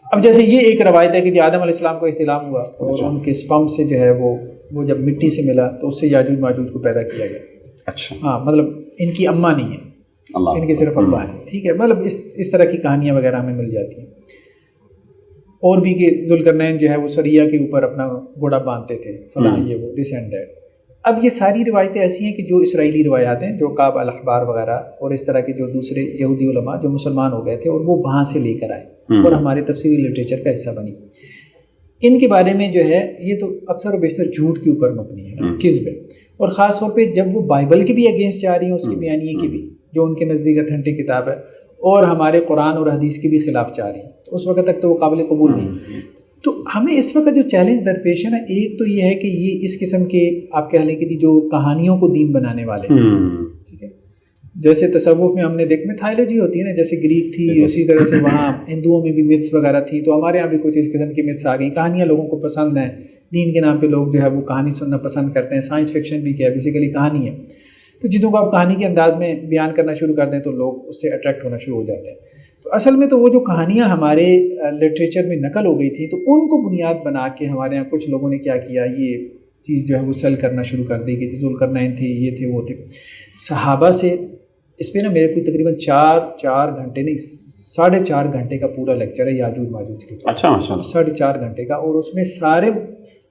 اب جیسے یہ ایک روایت ہے کہ آدم علیہ السلام کو احتلام ہوا اور ان کے اسپم سے جو ہے وہ جب مٹی سے ملا تو اس سے یاجوج ماجوج کو پیدا کیا گیا. اچھا ہاں, مطلب ان کی اماں نہیں ہے, ان کے صرف ابا ہے, ٹھیک ہے. مطلب اس طرح کی کہانیاں وغیرہ ہمیں مل جاتی ہیں. اور بھی کہ ذوالقرنین جو ہے وہ سریا کے اوپر اپنا گھوڑا باندھتے تھے, فلاں یہ وہ دس اینڈ دیٹ. اب یہ ساری روایتیں ایسی ہیں کہ جو اسرائیلی روایات ہیں, جو کعب الاحبار وغیرہ اور اس طرح کے جو دوسرے یہودی علماء جو مسلمان ہو گئے تھے اور وہ وہاں سے لے کر آئے اور ہمارے تفسیری لٹریچر کا حصہ بنی. ان کے بارے میں جو ہے یہ تو اکثر و بیشتر جھوٹ کے اوپر مبنی ہے, کذب ہے, اور خاص طور پہ جب وہ بائبل کی بھی اگینسٹ جا رہی ہیں, اس کی بیانیے کی بھی جو ان کے نزدیک اتھینٹک کتاب ہے, اور ہمارے قرآن اور حدیث کی بھی خلاف جا رہی ہیں, تو اس وقت تک تو وہ قابل قبول نہیں. تو ہمیں اس وقت جو چیلنج درپیش ہے نا, ایک تو یہ ہے کہ یہ اس قسم کے آپ کہہ لیں کہ جو کہانیوں کو دین بنانے والے ہیں, ٹھیک ہے, جیسے تصوف میں ہم نے دیکھ میتھالوجی ہوتی ہے نا, جیسے گریک تھی, اسی طرح سے وہاں ہندوؤں میں بھی متس وغیرہ تھی, تو ہمارے یہاں بھی کچھ اس قسم کی متس آ گئی. کہانیاں لوگوں کو پسند ہیں, دین کے نام پہ لوگ جو ہے وہ کہانی سننا پسند کرتے ہیں. سائنس فکشن بھی کیا ہے, بیسیکلی کہانی ہے, تو چیزوں کو آپ کہانی کے انداز میں بیان کرنا شروع کر دیں تو لوگ اس سے اٹریکٹ ہونا شروع ہو جاتے ہیں. تو اصل میں تو وہ جو کہانیاں ہمارے لٹریچر میں نقل ہو گئی تھیں, تو ان کو بنیاد بنا کے ہمارے یہاں کچھ لوگوں نے کیا کیا, یہ چیز جو ہے وہ سیل کرنا شروع کر دی کہ ذوالقرنین تھے, یہ تھے, وہ تھے. صحابہ سے اس پہ نا میرے کو تقریباً 4 گھنٹے نہیں 4.5 گھنٹے کا پورا لیکچر ہے یاجوج ماجوج کے. اچھا ماشاءاللہ, 4.5 گھنٹے کا, اور اس میں سارے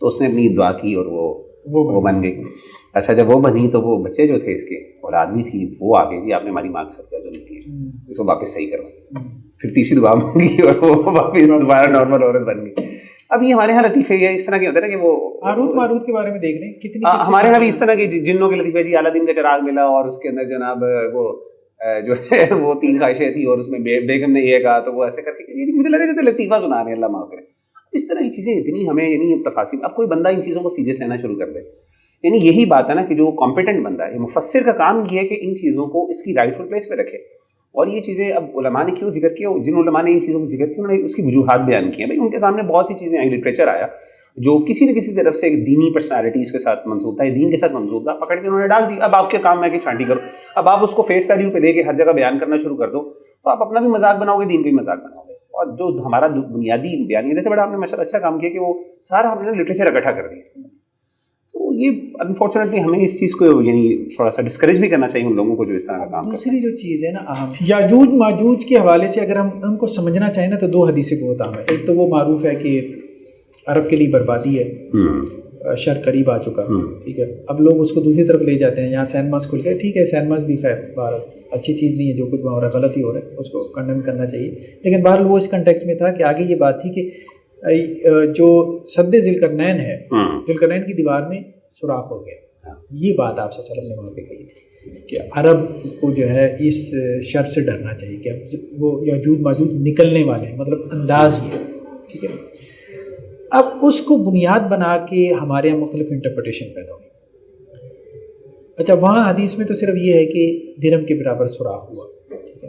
تو اس نے اپنی دعا کی اور وہ بن گئی. اچھا جب وہ بنی تو وہ بچے جو تھے اس کے اور آدمی تھی وہ آ گئی جی آپ نے ہماری ماں کے ساتھ کیا ظلم کیا, اس کو واپس صحیح کرو. پھر تیسری دعا مانگی اور وہ واپس دوبارہ نارمل عورت بن گئی. اب یہ ہمارے یہاں لطیفے یہ اس طرح کے ہوتے ہیں نا کہ وہ ہاروت ماروت کے بارے میں دیکھ لیں کتنی ہمارے یہاں بھی اس طرح کے جنوں کے لطیفے, جی اعلیٰ دین کا چراغ ملا اور اس کے اندر جناب وہ جو ہے وہ 3 خواہشیں تھیں اور اس میں بیگم نے یہ کہا تو وہ ایسے کر کے مجھے لگا جیسے لطیفہ سنا رہے ہیں, اللہ معاف کرے. اس طرح کی چیزیں اتنی ہمیں یعنی تفاصیل, اب کوئی بندہ ان چیزوں کو سیریس لینا شروع کر دے. یعنی یہی بات ہے نا کہ جو کمپیٹنٹ بندہ ہے, مفسر کا کام یہ ہے کہ ان چیزوں کو اس کی رائٹ فل پلیس پہ رکھے. اور یہ چیزیں اب علماء نے کیوں ذکر کیا, جن علماء نے ان چیزوں کو ذکر کیا انہوں نے اس کی وجوہات بیان کی ہیں. بھائی ان کے سامنے بہت سی چیزیں آئی, لٹریچر آیا جو کسی نہ کسی طرف سے ایک دینی پرسنالٹیز کے ساتھ منسوب تھا, دین کے ساتھ منسوب تھا, پکڑ کے انہوں نے ڈال دی. اب آپ کے کام ہے کہ چھانٹی کرو. اب آپ اس کو فیس ویلیو پہ لے کے ہر جگہ بیان کرنا شروع کر دو تو آپ اپنا بھی مذاق بناؤ گے, دین کا بھی مذاق بناؤ گے. اور جو ہمارا بنیادی بیانیے سے بڑا آپ نے ماشاءاللہ اچھا کام کیا کہ وہ سارا ہم نے لٹریچر اکٹھا کر دیا. تو یہ انفارچونیٹلی ہمیں اس چیز کو یعنی تھوڑا سا ڈسکریج بھی کرنا چاہیے ان لوگوں کو جو اس طرح کا کام. دوسری جو چیز ہے نا اہم, یاجوج ماجوج کے حوالے سے اگر ہم ان کو سمجھنا چاہیں نا تو 2 حدیثیں بہت اہم ہیں. ایک تو وہ معروف ہے کہ عرب کے لیے بربادی ہے, شر قریب آ چکا, ٹھیک ہے. اب لوگ اس کو دوسری طرف لے جاتے ہیں, یہاں سینماز کھل گئے, ٹھیک ہے سینماز بھی خیر بہر اچھی چیز نہیں ہے, جو کچھ وہاں ہو رہا ہے غلط ہی ہو رہا ہے, اس کو کنڈیم کرنا چاہیے. لیکن بہرحال وہ اس کنٹیکس میں تھا کہ آگے یہ بات تھی کہ جو سد ذوالقرنین ہے, ذوالقرنین کی دیوار میں سوراخ ہو گیا. یہ بات آپ صلی اللہ علیہ وسلم نے وہاں پہ کہی تھی کہ عرب کو جو ہے اس شر سے ڈرنا چاہیے کہ اب وہ یاجوج ماجوج نکلنے والے ہیں, مطلب انداز یہ ہے, ٹھیک ہے. اب اس کو بنیاد بنا کے ہمارے یہاں مختلف انٹرپریٹیشن پیدا ہوئی. اچھا وہاں حدیث میں تو صرف یہ ہے کہ درہم کے برابر سوراخ ہوا, ٹھیک ہے.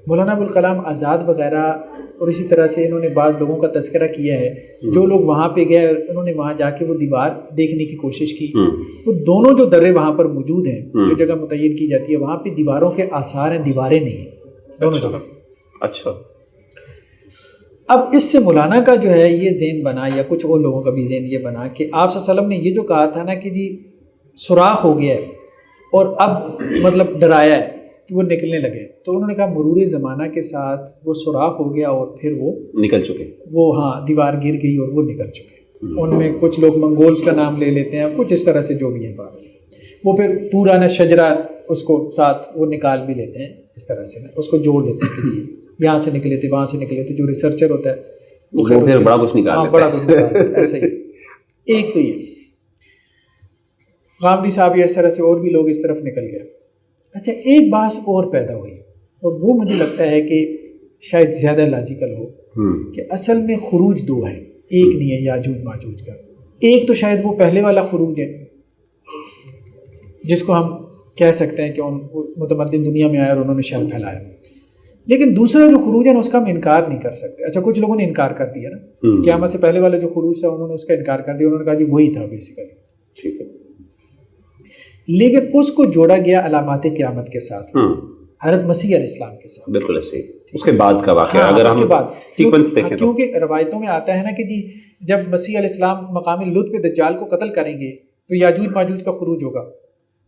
مولانا ابوالکلام آزاد وغیرہ اور اسی طرح سے انہوں نے بعض لوگوں کا تذکرہ کیا ہے جو لوگ وہاں پہ گئے اور انہوں نے وہاں جا کے وہ دیوار دیکھنے کی کوشش کی. وہ دونوں جو درے وہاں پر موجود ہیں, جو جگہ متعین کی جاتی ہے, وہاں پہ دیواروں کے آثار ہیں, دیواریں نہیں ہیں دونوں جگہ. اچھا اب اس سے مولانا کا جو ہے یہ ذہن بنا, یا کچھ اور لوگوں کا بھی ذہن یہ بنا کہ آپ صلی اللہ علیہ وسلم نے یہ جو کہا تھا نا کہ جی سوراخ ہو گیا ہے اور اب مطلب ڈرایا ہے کہ وہ نکلنے لگے, تو انہوں نے کہا مرور زمانہ کے ساتھ وہ سوراخ ہو گیا اور پھر وہ نکل چکے, وہ ہاں دیوار گر گئی اور وہ نکل چکے. ان میں کچھ لوگ منگولز کا نام لے لیتے ہیں, کچھ اس طرح سے جو بھی ہے بات, وہ پھر پورا نا شجرا اس کو ساتھ وہ نکال بھی لیتے ہیں, اس طرح سے اس کو جوڑ لیتے ہیں کہ یہاں سے نکلے تھے وہاں سے نکلے تھے. جو ریسرچر ہوتا ہے وہ پھر بڑا کچھ نکال لیتا ہے, بڑا کچھ نکال ایسے ہی. ایک تو یہ غامدی صاحب اس طرح سے اور بھی لوگ اس طرف نکل گئے. اچھا ایک بحث اور پیدا ہوئی اور وہ مجھے لگتا ہے کہ شاید زیادہ لاجیکل ہو کہ اصل میں خروج 2 ہیں, ایک نہیں ہے یاجوج ماجوج کا. ایک تو شاید وہ پہلے والا خروج ہے جس کو ہم کہہ سکتے ہیں کہ ان متمدن دنیا میں آیا اور انہوں نے شر پھیلایا, لیکن دوسرا جو خروج ہے نا اس کا ہم انکار نہیں کر سکتے. اچھا کچھ لوگوں نے انکار کر دیا نا, قیامت سے پہلے والا جو خروج تھا انہوں نے اس کا انکار کر دیا, انہوں نے کہا جی وہی تھا بیسیکلی, ٹھیک ہے. لیکن اس کو جوڑا گیا علامات قیامت کے ساتھ, حضرت مسیح علیہ السلام کے ساتھ. بالکل صحیح, اس کے بعد کا واقعہ اگر ہم سیکوینس دیکھیں, کیونکہ روایتوں میں آتا ہے نا کہ جی جب مسیح علیہ السلام مقام لط پہ دجال کو قتل کریں گے تو یاجوج ماجوج کا خروج ہوگا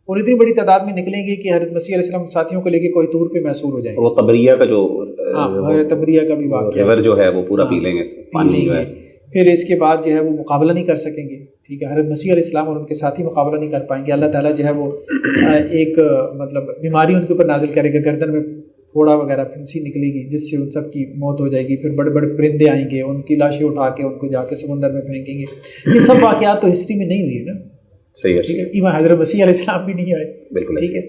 اور اتنی بڑی تعداد میں نکلیں گے کہ حضرت مسیح علیہ السلام ساتھیوں کو لے کے کوئی طور پہ محصور ہو جائیں گے. وہ تبریہ کا جو تبریہ کا بھی واقعہ ریور جو ہے وہ پورا پی لیں گے, پانی جو ہے. پھر اس کے بعد جو ہے وہ مقابلہ نہیں کر سکیں گے, ٹھیک ہے. حضرت مسیح علیہ السلام اور ان کے ساتھی مقابلہ نہیں کر پائیں گے. اللہ تعالیٰ جو ہے وہ ایک مطلب بیماری ان کے اوپر نازل کرے گا, گردن میں پھوڑا وغیرہ پھنسی نکلے گی جس سے ان سب کی موت ہو جائے گی. پھر بڑے بڑے پرندے آئیں گے, ان کی لاشیں اٹھا کے ان کو جا کے سمندر میں پھینکیں گے. یہ سب واقعات تو ہسٹری میں نہیں ہوئی ہے نا, صحیح ہے, ٹھیک ہے. ایون حضرت مسیح علیہ السلام بھی نہیں آئے, بالکل ٹھیک ہے.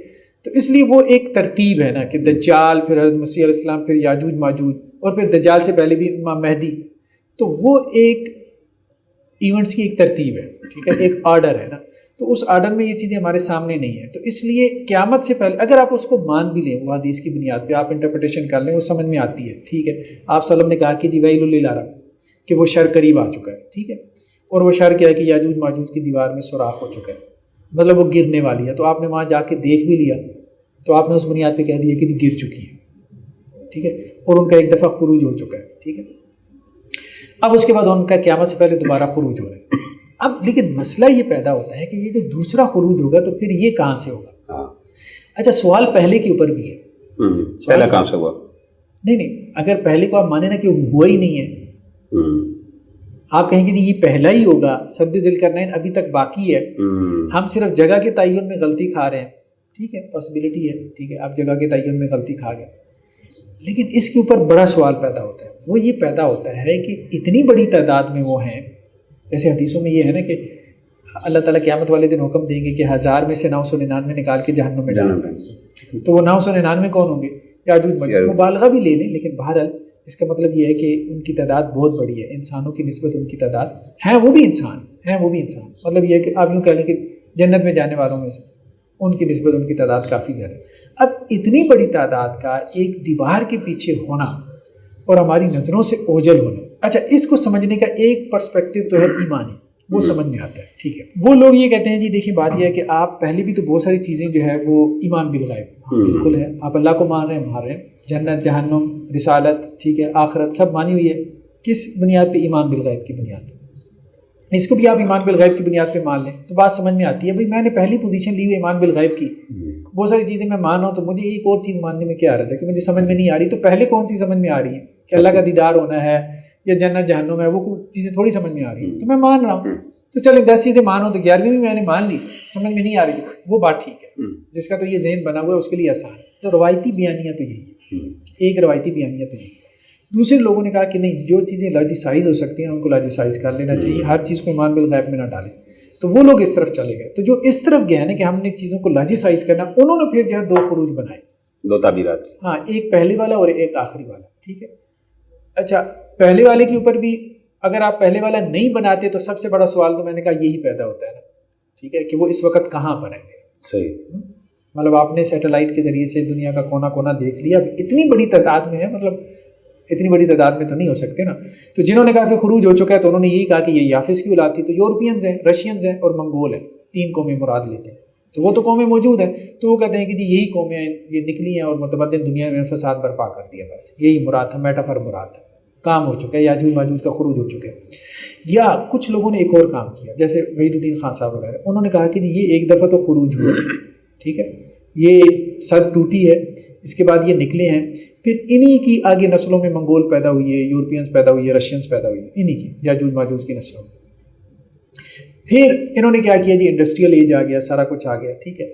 تو اس لیے وہ ایک ترتیب ہے نا کہ دجال, پھر حضرت مسیح علیہ السلام, پھر یاجوج ماجوج, اور پھر دجال سے پہلے بھی امام مہدی. تو وہ ایک ایونٹس کی ایک ترتیب ہے, ٹھیک ہے, ایک آرڈر ہے نا. تو اس آرڈر میں یہ چیزیں ہمارے سامنے نہیں ہیں. تو اس لیے قیامت سے پہلے اگر آپ اس کو مان بھی لیں, وہ حدیث کی بنیاد پہ آپ انٹرپریٹیشن کر لیں, وہ سمجھ میں آتی ہے, ٹھیک ہے. آپ صلی اللہ علیہ وسلم نے کہا کہ جی ویل للعرب, کہ وہ شر قریب آ چکا ہے, ٹھیک ہے. اور وہ شر کیا ہے کہ یاجوج ماجوج کی دیوار میں سوراخ ہو چکا ہے, مطلب وہ گرنے والی ہے. تو آپ نے وہاں جا کے دیکھ بھی لیا, تو آپ نے اس بنیاد پہ کہہ دیا کہ جی گر چکی ہے, ٹھیک ہے. اور ان کا ایک دفعہ خروج ہو چکا ہے, ٹھیک ہے. اب اس کے بعد ان کا قیامت سے پہلے دوبارہ خروج ہو رہا ہے. اب لیکن مسئلہ یہ پیدا ہوتا ہے کہ یہ جو دوسرا خروج ہوگا تو پھر یہ کہاں سے ہوگا. اچھا سوال پہلے کے اوپر بھی ہے, پہلا کہاں سے ہوا؟ نہیں, اگر پہلے کو آپ مانیں نا کہ ہوا ہی نہیں ہے, آپ کہیں گے جی یہ پہلا ہی ہوگا، سد ذوالقرنین ابھی تک باقی ہے، ہم صرف جگہ کے تعین میں غلطی کھا رہے ہیں، ٹھیک ہے پاسبلٹی ہے، ٹھیک ہے آپ جگہ کے تعین میں غلطی کھا گئے، لیکن اس کے اوپر بڑا سوال پیدا ہوتا ہے، وہ یہ پیدا ہوتا ہے کہ اتنی بڑی تعداد میں وہ ہیں، جیسے حدیثوں میں یہ ہے نا کہ اللہ تعالیٰ قیامت والے دن حکم دیں گے کہ 1000 میں سے 999 نکال کے جہنم میں ڈالیں، تو وہ 999 کون ہوں گے؟ یاجوج ماجوج، مبالغہ بھی لے لیں، لیکن بہرحال اس کا مطلب یہ ہے کہ ان کی تعداد بہت بڑی ہے، انسانوں کی نسبت ان کی تعداد ہیں، وہ بھی انسان ہیں، وہ بھی انسان، مطلب یہ ہے کہ آپ یوں کہہ لیں کہ جنت میں جانے والوں میں سے ان کی نسبت ان کی تعداد کافی زیادہ۔ اب اتنی بڑی تعداد کا ایک دیوار کے پیچھے ہونا اور ہماری نظروں سے اوجھل ہونا، اچھا اس کو سمجھنے کا ایک پرسپیکٹو تو ہے ایمانی، وہ سمجھ میں آتا ہے، ٹھیک ہے۔ وہ لوگ یہ کہتے ہیں جی دیکھیں بات یہ ہے کہ آپ پہلے بھی تو بہت ساری چیزیں جو ہے وہ ایمان بالغیب، بالکل ہے، آپ اللہ کو مان رہے ہیں، مان رہے ہیں، جنت جہنم رسالت، ٹھیک ہے، آخرت سب مانی ہوئی ہے، کس بنیاد پہ؟ ایمان بالغیب کی بنیاد پہ۔ اس کو بھی آپ ایمان بالغیب کی بنیاد پہ مان لیں تو بات سمجھ میں آتی ہے، بھائی میں نے پہلی پوزیشن لی ہوئی ایمان بالغیب کی، بہت ساری چیزیں میں مان رہا ہوں، تو مجھے ایک اور چیز ماننے میں کیا آ رہا ہے کہ مجھے سمجھ میں نہیں آ رہی، تو پہلے کون سی سمجھ میں آ رہی ہے کہ اللہ کا دیدار ہونا ہے یا جنت جہنم ہے، وہ چیزیں تھوڑی سمجھ میں آ رہی ہیں، تو میں مان رہا ہوں، تو چلیں 10 چیزیں مانو، تو 11ویں بھی میں نے مان لی، سمجھ میں نہیں آ رہی، وہ بات ٹھیک ہے، جس کا تو یہ ذہن بنا ہوا ہے اس کے لیے آسان ہے۔ تو روایتی بیانیہ تو یہی ہے، ایک روایتی بیانیہ تو یہی ہے۔ دوسرے لوگوں نے کہا کہ نہیں، جو چیزیں لاجیسائز ہو سکتی ہیں ان کو لاجیسائز کر لینا چاہیے، ہر چیز کو ایمان بالغیب میں نہ ڈالیں، تو وہ لوگ اس طرف چلے گئے۔ تو جو اس طرف گیا نا کہ ہم نے چیزوں کو لاجیسائز کرنا، انہوں نے پھر جو ہے 2 خروج بنائے، 2 تعبیرات، ہاں، ایک پہلے والا اور ایک آخری والا، ٹھیک ہے۔ اچھا پہلے والے کے اوپر بھی اگر آپ پہلے والا نہیں بناتے تو سب سے بڑا سوال تو میں نے کہا یہی پیدا ہوتا ہے نا، ٹھیک ہے، کہ وہ اس وقت کہاں پر ہیں، صحیح، مطلب آپ نے سیٹلائٹ کے ذریعے سے دنیا کا کونا کونا دیکھ لیا، اب اتنی بڑی تعداد میں ہے، مطلب اتنی بڑی تعداد میں تو نہیں ہو سکتے نا، تو جنہوں نے کہا کہ خروج ہو چکا ہے تو انہوں نے یہی کہا کہ یہ یافس کی اولاد تھی، تو یورپینز ہیں، رشینز ہیں اور منگول ہیں، 3 قومیں مراد لیتے ہیں، تو وہ تو قومیں موجود ہیں، تو وہ کہتے ہیں کہ جی یہی قومیں یہ نکلی ہیں اور متمدن دنیا میں فساد برپا کر دیا، بس یہی مراد تھا، میٹافر مراد تھا، کام ہو چکا ہے، یاجوج ماجوج کا خروج ہو چکا ہے۔ یا کچھ لوگوں نے ایک اور کام کیا، جیسے وحید الدین خان صاحب وغیرہ، انہوں نے کہا کہ جی یہ ایک دفعہ تو خروج ہوا، ٹھیک ہے، یہ سر ٹوٹی ہے، اس کے بعد یہ نکلے ہیں، پھر انہی کی آگے نسلوں میں منگول پیدا ہوئی ہے، یورپینز پیدا ہوئی ہے، رشینز پیدا ہوئی ہے، انہی کی یاجوج ماجوج کی نسلوں میں۔ پھر انہوں نے کیا کیا جی، انڈسٹریل ایج آ گیا، سارا کچھ آ گیا، ٹھیک ہے،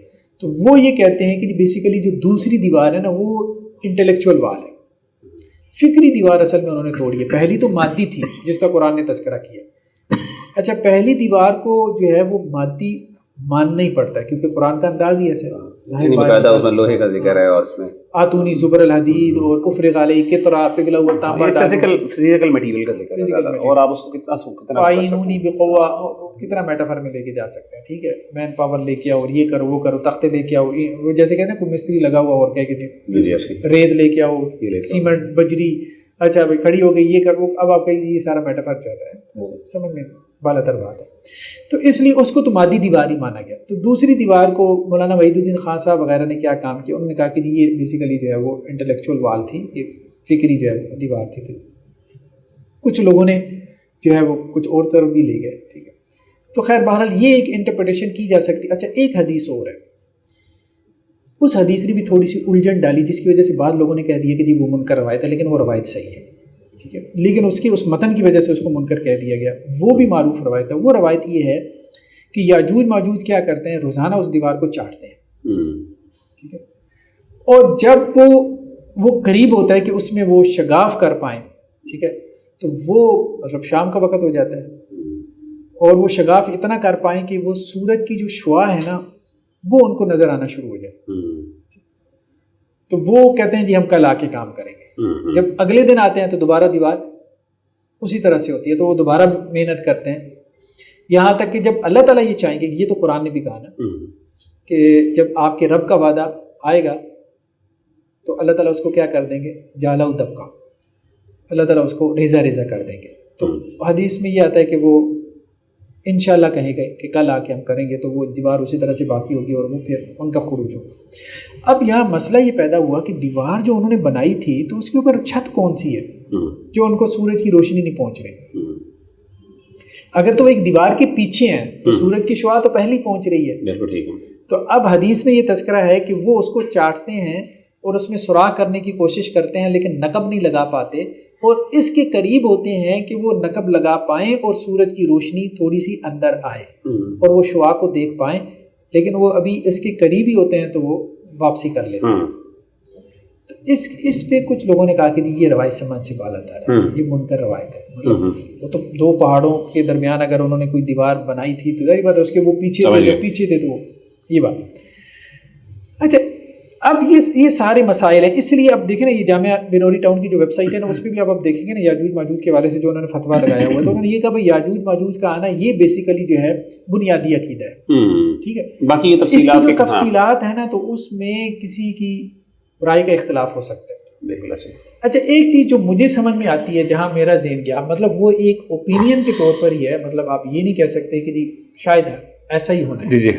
تو وہ یہ کہتے ہیں کہ بیسیکلی جو دوسری دیوار ہے نا وہ انٹلیکچوئل وال ہے، فکری دیوار اصل میں انہوں نے توڑی ہے، پہلی تو مادی تھی جس کا قرآن نے تذکرہ کیا۔ اچھا پہلی دیوار کو جو ہے وہ مادی ماننا ہی پڑتا ہے کیونکہ قرآن کا انداز ہی ایسے یعنی باقاعدہ اس میں لوہے کا ذکر ہے، اور اس میں آتونی زبر الحدید اور افرغ علیہ قطرہ، پگھلا ہوا تانبا، فزیکل مٹیریل کا ذکر ہے، اور آپ اس کو کتنا فاعینونی بقوہ، کتنا میٹافر میں لے کے جا سکتے ہیں، ٹھیک ہے، مین پاور لے کے آؤ، اور یہ کرو وہ کرو، تختے لے کے آؤ، وہ جیسے کہتے ہیں کوئی مستری لگا ہوا اور کہہ کے ریت لے کے آؤ، سیمنٹ بجری، اچھا بھائی کھڑی ہو گئی، یہ کرو، اب آپ کہیں یہ سارا میٹافر چل رہا ہے، سمجھ میں بالا تر بات ہے، تو اس لیے اس کو تو مادی دیوار ہی مانا گیا۔ تو دوسری دیوار کو مولانا وحید الدین خان صاحب وغیرہ نے کیا کام کیا، انہوں نے کہا کہ یہ بیسیکلی جو ہے وہ انٹلیکچوئل وال تھی، یہ فکری جو ہے دیوار تھی، تو کچھ لوگوں نے جو ہے وہ کچھ اور طرف بھی لے گئے، ٹھیک ہے، تو خیر بہرحال یہ ایک انٹرپریٹیشن کی جا سکتی۔ اچھا ایک حدیث اور ہے، اس حدیث نے بھی تھوڑی سی الجھن ڈالی جس کی وجہ سے بعض لوگوں نے کہہ دیا کہ جی وہ منکر روایت ہے، لیکن وہ روایت صحیح ہے، ٹھیک ہے، لیکن اس متن کی وجہ سے اس کو منکر کہہ دیا گیا، وہ بھی معروف روایت ہے۔ وہ روایت یہ ہے کہ یاجوج ماجوج کیا کرتے ہیں، روزانہ اس دیوار کو چاٹتے ہیں، ٹھیک ہے، اور جب وہ قریب ہوتا ہے کہ اس میں وہ شگاف کر پائیں، ٹھیک ہے، تو وہ مطلب شام کا وقت ہو جاتا ہے اور وہ شگاف اتنا کر پائیں کہ وہ سورج کی جو شعاع ہے نا وہ ان کو نظر آنا شروع ہو جائے، تو وہ کہتے ہیں جی ہم کل آ کے کام کریں گے۔ جب اگلے دن آتے ہیں تو دوبارہ دیوار اسی طرح سے ہوتی ہے، تو وہ دوبارہ محنت کرتے ہیں، یہاں تک کہ جب اللہ تعالیٰ یہ چاہیں گے، یہ تو قرآن نے بھی کہا نا کہ جب آپ کے رب کا وعدہ آئے گا تو اللہ تعالیٰ اس کو کیا کر دیں گے، جالا دبکا، اللہ تعالیٰ اس کو ریزہ ریزہ کر دیں گے۔ تو حدیث میں یہ آتا ہے کہ وہ انشاءاللہ کہیں گے کہ کل آ کے ہم کریں گے، تو وہ دیوار اسی طرح سے باقی ہوگی اور وہ پھر ان کا خروج ہوگا۔ اب یہاں مسئلہ یہ پیدا ہوا کہ دیوار جو انہوں نے بنائی تھی تو اس کے اوپر چھت کون سی ہے جو ان کو سورج کی روشنی نہیں پہنچ رہی؟ اگر تو ایک دیوار کے پیچھے ہیں تو سورج کی شعاع تو پہلے ہی پہنچ رہی ہے، بالکل ٹھیک ہے۔ تو اب حدیث میں یہ تذکرہ ہے کہ وہ اس کو چاٹتے ہیں اور اس میں سوراخ کرنے کی کوشش کرتے ہیں لیکن نقب نہیں لگا پاتے، اور اس کے قریب ہوتے ہیں کہ وہ نقب لگا پائیں اور سورج کی روشنی تھوڑی سی اندر آئے اور وہ شعاع کو دیکھ پائیں، لیکن وہ ابھی اس کے قریب ہی ہوتے ہیں تو وہ واپسی کر لیتے ہیں۔ تو اس پہ کچھ لوگوں نے کہا کہ یہ روایت سمجھ سے بالا تر ہے، یہ منکر روایت ہے، مطلب وہ تو دو پہاڑوں کے درمیان اگر انہوں نے کوئی دیوار بنائی تھی تو ظاہر بات ہے اس کے وہ پیچھے تھے تو وہ یہ بات۔ اچھا اب یہ سارے مسائل ہیں، اس لیے اب دیکھیں نا یہ جامعہ بنوری ٹاؤن کی جو ویب سائٹ ہے نا اس پہ بھی اب دیکھیں گے نا یاجوج ماجوج کے حوالے سے جو انہوں نے فتویٰ لگایا ہوا ہے تو انہوں نے یہ کہا بھائی یاجوج ماجوج کا آنا یہ بیسیکلی جو ہے بنیادی عقیدہ ہے، ٹھیک ہے، باقی یہ اس کی جو تفصیلات ہیں نا تو اس میں کسی کی رائے کا اختلاف ہو سکتا ہے۔ بالکل ایسے۔ اچھا ایک چیز جو مجھے سمجھ میں آتی ہے جہاں میرا ذہن گیا، مطلب وہ ایک اوپینین کے طور پر ہی ہے، مطلب آپ یہ نہیں کہہ سکتے کہ جی شاید ایسا ہی ہونا ہے، جی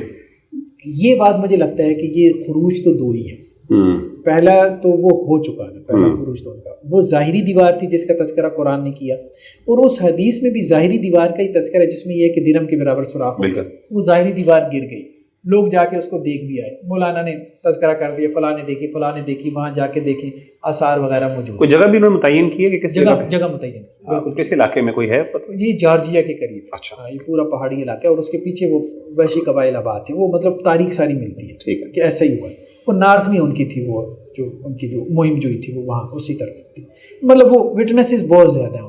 یہ بات مجھے لگتا ہے کہ یہ خروج تو دو ہی ہیں۔ پہلا تو وہ ہو چکا ہے، پہلا خروج تو ان کا وہ ظاہری دیوار تھی جس کا تذکرہ قرآن نے کیا، اور اس حدیث میں بھی ظاہری دیوار کا ہی تذکرہ ہے جس میں یہ ہے کہ درہم کے برابر سوراخ ہو گیا، وہ ظاہری دیوار گر گئی، لوگ جا کے اس کو دیکھ بھی آئے، مولانا نے تذکرہ کر دیا، فلاں نے دیکھی فلاں نے دیکھی، وہاں جا کے دیکھیں آثار وغیرہ موجود۔ کوئی جگہ بھی انہوں نے متعین کی ہے کہ کس جگہ متعین بالکل کس علاقے میں کوئی ہے؟ یہ جارجیا کے قریب، اچھا یہ پورا پہاڑی علاقہ ہے اور اس کے پیچھے وہ وحشی قبائل آباد ہیں، وہ مطلب تاریخ ساری ملتی ہے ٹھیک ہے کہ ایسا ہی ہوا ہے۔ اور نارتھ میں ان کی تھی وہ جو ان کی جو مہم جو تھی وہ وہاں اسی طرف تھی، مطلب وہ وٹنسز بہت زیادہ ہیں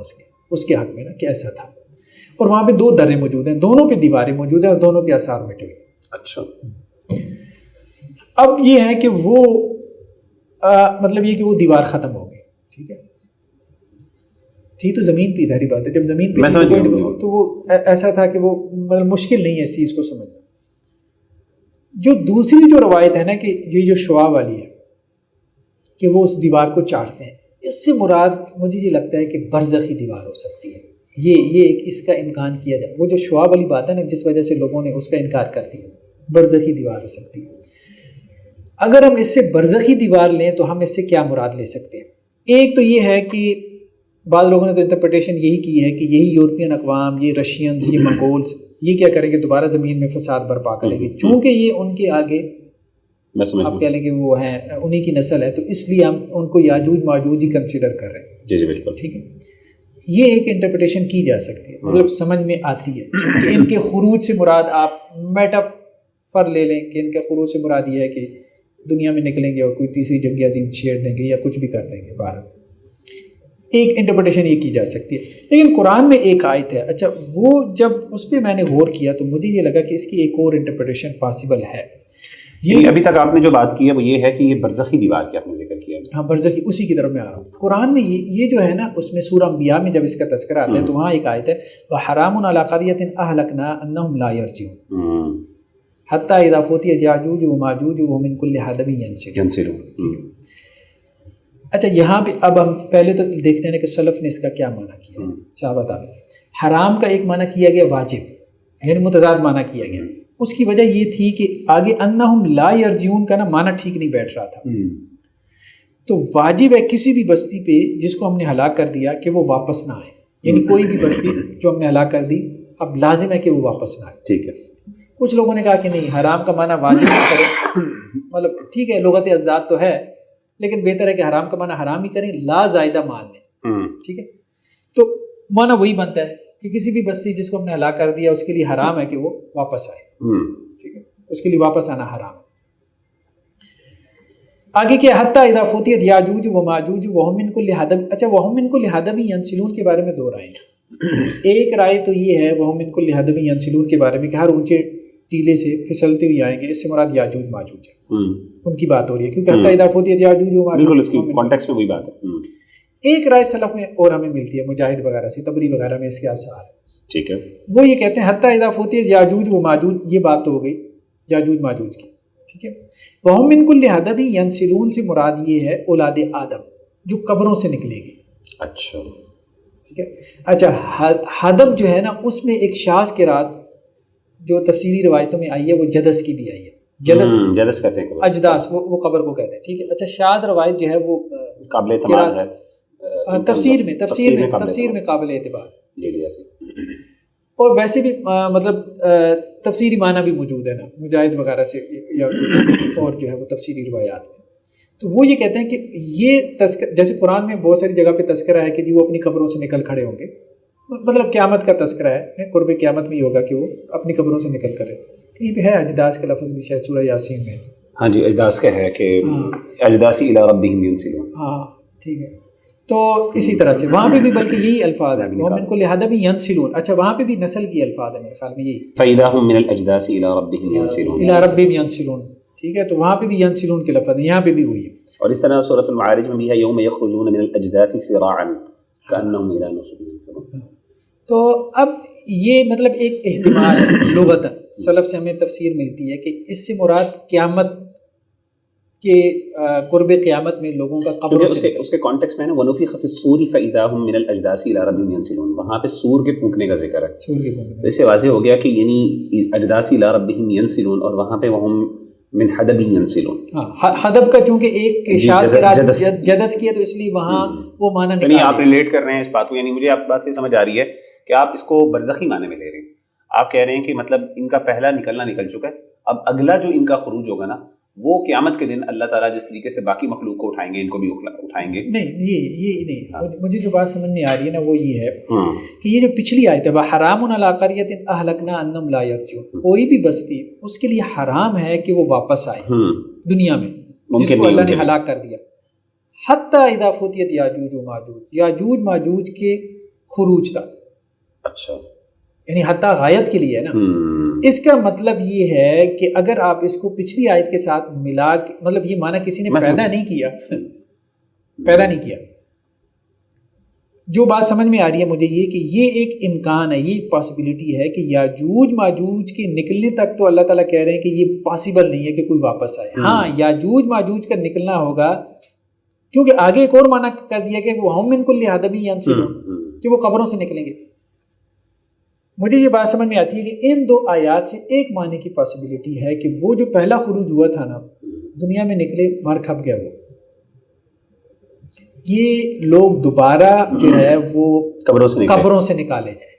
اس کے حق میں نا کہ ایسا تھا، اور وہاں پہ دو درے موجود ہیں، دونوں پہ دیواریں موجود ہیں اور دونوں کے آثار مٹے ہوئے۔ اچھا اب یہ ہے کہ وہ مطلب یہ کہ وہ دیوار ختم ہو گئی، ٹھیک ہے، تھی تو زمین پہ ظاہری بات ہے، جب زمین پہ تو وہ ایسا تھا کہ وہ مطلب مشکل نہیں ہے اس چیز کو سمجھنا۔ جو دوسری جو روایت ہے نا کہ یہ جو شعاع والی ہے کہ وہ اس دیوار کو چاٹتے ہیں، اس سے مراد مجھے یہ لگتا ہے کہ برزخی دیوار ہو سکتی ہے، یہ اس کا امکان کیا جائے، وہ جو شعاع والی بات ہے نا جس وجہ سے لوگوں نے اس کا انکار کر دیا، برزخی دیوار ہو سکتی ہے۔ اگر ہم اس سے برزخی دیوار لیں تو ہم اس سے کیا مراد لے سکتے ہیں؟ ایک تو یہ ہے کہ بعض لوگوں نے تو انٹرپریٹیشن یہی کی ہے کہ یہی یورپین اقوام، یہ رشینز، یہ منگولز، یہ کیا کریں گے، دوبارہ زمین میں فساد برپا کریں گے، چونکہ یہ ان کے آگے آپ کہہ لیں کہ وہ ہیں انہی کی نسل ہے، تو اس لیے ہم ان کو یاجوج ماجوج ہی کنسیڈر کر رہے ہیں۔ جی بالکل ٹھیک ہے، یہ ایک انٹرپریٹیشن کی جا سکتی ہے، مطلب سمجھ میں آتی ہے کہ ان کے خروج سے مراد آپ میٹافر لے لیں کہ ان کے خروج سے مراد یہ ہے کہ دنیا میں نکلیں گے اور کوئی تیسری جنگ عظیم چھیڑ دیں گے یا کچھ بھی کر دیں گے، باہر ایک انٹرپریٹیشن یہ کی جا سکتی ہے۔ لیکن قرآن میں ایک آیت ہے، اچھا وہ جب اس پہ میں نے غور کیا تو مجھے یہ لگا کہ اس کی ایک اور انٹرپریٹیشن پاسبل ہے۔ یہ ابھی تک آپ نے جو بات کی ہے وہ یہ ہے کہ یہ برزخی دیوار کی آپ نے ذکر کیا، ہاں برزخی، اسی کی طرف میں آ رہا ہوں۔ قرآن میں یہ جو ہے نا اس میں سورہ انبیاء میں جب اس کا تذکرہ آتا ہے تو وہاں ایک آیت ہے وَحَرَامٌ عَلَىٰ قَرْيَةٍ أَهْلَكْنَاهَا أَنَّهُمْ لَا يَرْجِعُونَ حَتَّىٰ إِذَا فُتِحَتْ يَأْجُوجُ وَمَأْجُوجُ وَمِنْ كُلِّ حَدَبٍ يَنْسِلُونَ۔ اچھا یہاں پہ اب ہم پہلے تو دیکھتے ہیں کہ سلف نے اس کا کیا معنی کیا، صحابہ تابعین۔ حرام کا ایک معنی کیا گیا واجب، یعنی متضاد معنی کیا گیا، اس کی وجہ یہ تھی کہ آگے انہم لا یرجعون کا نا معنی ٹھیک نہیں بیٹھ رہا تھا، تو واجب ہے کسی بھی بستی پہ جس کو ہم نے ہلاک کر دیا کہ وہ واپس نہ آئے، یعنی کوئی بھی بستی جو ہم نے ہلاک کر دی اب لازم ہے کہ وہ واپس نہ آئے۔ ٹھیک ہے، کچھ لوگوں نے کہا کہ نہیں حرام کا معنی واجب نہ کریں، مطلب ٹھیک ہے لغت ازداد تو ہے لیکن بہتر ہے کہ حرام کا معنی حرام ہی کریں، لا زائدہ مان لیں، ٹھیک ہے، تو معنی وہی بنتا ہے کہ کسی بھی بستی جس کو ہم نے ہلاک کر دیا اس کے لیے حرام ہے کہ وہ واپس آئے، ٹھیک ہے، اس کے لیے واپس آنا حرام ہے۔ آگے کیا حتیٰ اذا فتحت یاجوج و ماجوج وہم من کل حدب، اچھا وہم من کل حدب ینسلون کے بارے میں دو رائے ہیں۔ ایک رائے تو یہ ہے وہم من کل حدب ینسلون کے بارے میں کہ ہر اونچے ٹیلے سے پھسلتے ہوئے آئیں گے، اس سے مراد یاجوج ماجوج ہے، ان کی بات ہو رہی ہے کیونکہ حتیٰ اذا فتحت یاجوج و ماجوج، بالکل اس کی کانٹیکسٹ میں وہی بات ہے۔ ایک رائے سلف میں اور ہمیں ملتی ہے مجاہد وغیرہ سے، تبری وغیرہ میں اس کے آثار ہے، ٹھیک ہے، وہ یہ کہتے ہیں حتیٰ اذا فتحت یاجوج و ماجوج، یہ بات تو ہو گئی یاجوج ماجوج کی، ٹھیک ہے۔ وہم من کل حدب ینسلون سے مراد یہ ہے اولاد آدم جو قبروں سے نکلے گی، اچھا ٹھیک ہے۔ اچھا حدب جو ہے نا اس میں ایک شاذ قرات جو تفسیری روایتوں میں آئی ہے وہ جدس کی بھی آئی ہے، جدس کہتے ہیں اجداس، وہ قبر کو کہتے ہیں، ٹھیک ہے۔ اچھا شاذ روایت جو ہے وہ قابل اعتماد ہے تفسیر میں قابل اعتبار، جی جی ایسے، اور ویسے بھی مطلب تفسیری معنی بھی موجود ہے نا مجاہد وغیرہ سے یا اور جو ہے وہ تفسیری روایات میں، تو وہ یہ کہتے ہیں کہ یہ جیسے قرآن میں بہت ساری جگہ پہ تذکرہ ہے کہ جی وہ اپنی قبروں سے نکل کھڑے ہوں گے، مطلب قیامت کا تذکرہ ہے، قرب قیامت میں یہ ہوگا کہ وہ اپنی قبروں سے نکل کرے. کہیں پہ ہے اجداث کا لفظ بھی شاید سورہ یاسین میں. ہاں جی، اجداث کا ہے کہ اجداثی الی ربہم ینسلون. ہاں ٹھیک ہے. تو اسی طرح سے وہاں پہ بھی بلکہ یہی الفاظ ہیں، وَمِنْ كُلِّ حَدَبٍ يَنْسِلُونَ. اچھا وہاں پہ بھی نسل کی الفاظ ہیں میرے خیال میں یہی فَإِذَا هُم مِّنَ الْأَجْدَاثِ إِلَى رَبِّهِمْ يَنْسِلُونَ. اِلَىٰ رَبِّهِمْ يَنْسِلُونَ. ٹھیک ہے، تو وہاں پہ بھی ینسلون کے لفظ ہیں، یہاں پہ بھی وہی ہے. اور اس طرح سورۃ المعارج میں بھی ہے یوم یخرجون من الاجداث سراعا کأنهم الى نصب ينفرون. تو اب یہ مطلب ایک احتمال ہے لغتاً سلف سے ہمیں تفسیر ملتی ہے کہ اس سے مراد قیامت کے قرب قیامت میں لوگوں کا قبروں سے اس کے کانٹیکسٹ میں ہے نا وَنُفِخَ فِي الصُّورِ فَإِذَا هُم مِّنَ الْأَجْدَاثِ إِلَىٰ رَبِّهِمْ يَنْسِلُونَ. وہاں پہ سور کے پھونکنے کا ذکر ہے. سور کے پھونکنے. تو اس سے واضح ہو گیا کہ یعنی اجداث إِلَىٰ رَبِّهِمْ يَنْسِلُونَ اور وہاں پہ وَهُم من حدب ينسلون. ہاں حدب کا چونکہ ایک جدس کیا تو اس لیے وہاں وہ معنی نہیں آپ ریلیٹ کر رہے ہیں اس بات کو، یعنی مجھے آپ بات سے سمجھ آ رہی ہے کہ آپ اس کو برزخی معنی میں لے رہے ہیں. آپ کہہ رہے ہیں کہ مطلب ان کا پہلا نکلنا نکل چکا ہے، اب اگلا جو ان کا خروج ہوگا نا وہ قیامت کے دن اللہ تعالیٰ جس طریقے سے باقی مخلوق کو اٹھائیں گے ان کو بھی اٹھائیں گے. نہیں یہ نہیں، مجھے جو بات سمجھ میں آ رہی ہے نا وہ یہ ہے کہ یہ جو پچھلی آیت ہے وَحَرَامٌ عَلَىٰ قَرْيَةٍ أَهْلَكْنَا أَنَّهُمْ لَا يَرْجِعُونَ، کوئی بھی بستی اس کے لیے حرام ہے کہ وہ واپس آئے دنیا میں جس کو اللہ نے ہلاک کر دیا. حتیٰ اذا فتحت یاجوج و ماجوج، یاجوج ماجوج کے خروج تک. اچھا یعنی حتیٰ غایت کے لیے ہے نا. اس کا مطلب یہ ہے کہ اگر آپ اس کو پچھلی آیت کے ساتھ ملا مطلب یہ معنی کسی نے پیدا نہیں کیا. جو بات سمجھ میں آ رہی ہے مجھے یہ کہ یہ ایک امکان ہے، یہ ایک پاسبلٹی ہے کہ یاجوج ماجوج کے نکلنے تک تو اللہ تعالیٰ کہہ رہے ہیں کہ یہ پاسبل نہیں ہے کہ کوئی واپس آئے. ہاں یاجوج ماجوج کا نکلنا ہوگا کیونکہ آگے ایک اور معنی کر دیا کہ وہ ہم من کل حدب ینسلون کہ وہ قبروں سے نکلیں گے. مجھے یہ بات سمجھ میں آتی ہے کہ ان دو آیات سے ایک معنی کی پاسبلٹی ہے کہ وہ جو پہلا خروج ہوا تھا نا دنیا میں نکلے مر کھپ گیا، وہ یہ لوگ دوبارہ جو ہے وہ قبروں سے نکالے جائیں.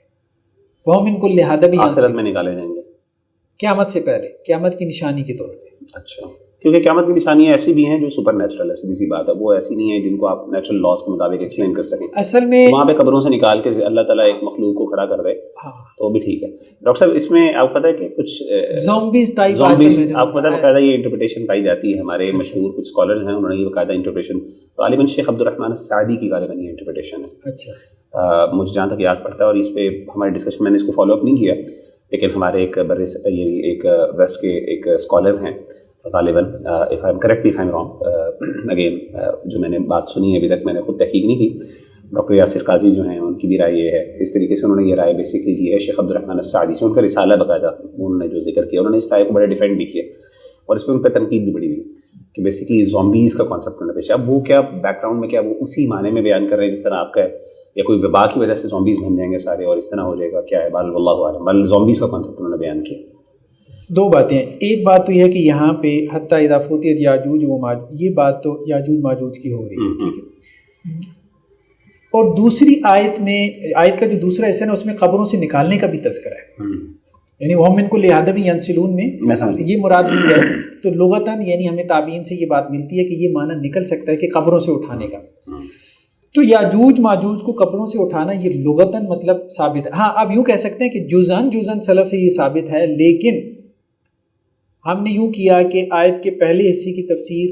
وہ من کل حدب آخرت میں نکالے جائیں گے قیامت سے پہلے، قیامت کی نشانی کے طور پہ. اچھا کیونکہ قیامت کی نشانیاں ایسی بھی ہیں جو سپر نیچرل ہے، سیدھی سی بات ہے، وہ ایسی نہیں ہے جن کو آپ نیچرل لاس کے مطابق ایکسپلین کر سکیں. اصل میں وہاں پہ قبروں سے نکال کے اللہ تعالیٰ ایک مخلوق کو کھڑا کر دے تو بھی ٹھیک ہے. ڈاکٹر صاحب اس میں آپ کو پتہ ہے کہ کچھ زومبیز ٹائپ آپ کو پتہ ہے باقاعدہ یہ انٹرپریٹیشن پائی جاتی ہے. ہمارے مشہور کچھ اسکالرز ہیں انہوں نے یہ باقاعدہ انٹرپریٹیشن، غالباً شیخ عبدالرحمن السعدی کی غالباً یہ انٹرپریٹیشن ہے. اچھا مجھے جہاں تک یاد پڑتا ہے، اور اس پہ ہمارے ڈسکشن میں نے اس کو فالو اپ نہیں کیا، لیکن ہمارے ایک ویسٹ کے ایک اسکالر ہیں غالباً if I'm correct me if I'm wrong again جو میں نے بات سنی ہے ابھی تک میں نے خود تحقیق نہیں کی، ڈاکٹر یاسر قاضی جو ہیں ان کی بھی رائے یہ ہے. اس طریقے سے انہوں نے یہ رائے بیسکلی دی ہے شیخ عبدالرحمن السعدی سے، ان کا رسالہ باقاعدہ انہوں نے جو ذکر کیا انہوں نے اس رائے کو بڑے ڈیفینڈ بھی کیا اور اس پہ ان پہ تنقید بھی بڑی ہوئی کہ بیسکلی زومبیز کا کانسیپٹ انہوں نے پیش. اب وہ کیا بیک گراؤنڈ میں کیا وہ اسی معنی میں بیان کر رہے ہیں جس طرح آپ کا ہے، یا کوئی وبا کی وجہ سے زومبیز بن جائیں گے سارے اور اس طرح ہو جائے گا، کیا ہے بال واللہ عالم. بل زومبیز کا کانسیپٹ انہوں نے بیان کیا. دو باتیں، ایک بات تو یہ ہے کہ یہاں پہ حتیٰ اذا فتحت یاجوج و ماجوج، یہ بات تو یاجوج ماجوج کی ہو رہی ہے، ٹھیک ہے. اور دوسری آیت میں، آیت کا جو دوسرا حصہ ہے اس میں قبروں سے نکالنے کا بھی تذکرہ ہے، یعنی وہ من کل حدب ینسلون میں یہ مراد لی ہے. تو لغتاً یعنی ہمیں تابعین سے یہ بات ملتی ہے کہ یہ معنی نکل سکتا ہے کہ قبروں سے اٹھانے کا. تو یاجوج ماجوج کو قبروں سے اٹھانا یہ لغتاً مطلب ثابت ہے. ہاں آپ یوں کہہ سکتے ہیں کہ جزن سلف سے یہ ثابت ہے، لیکن ہم نے یوں کیا کہ آیت کے پہلے حصے کی تفسیر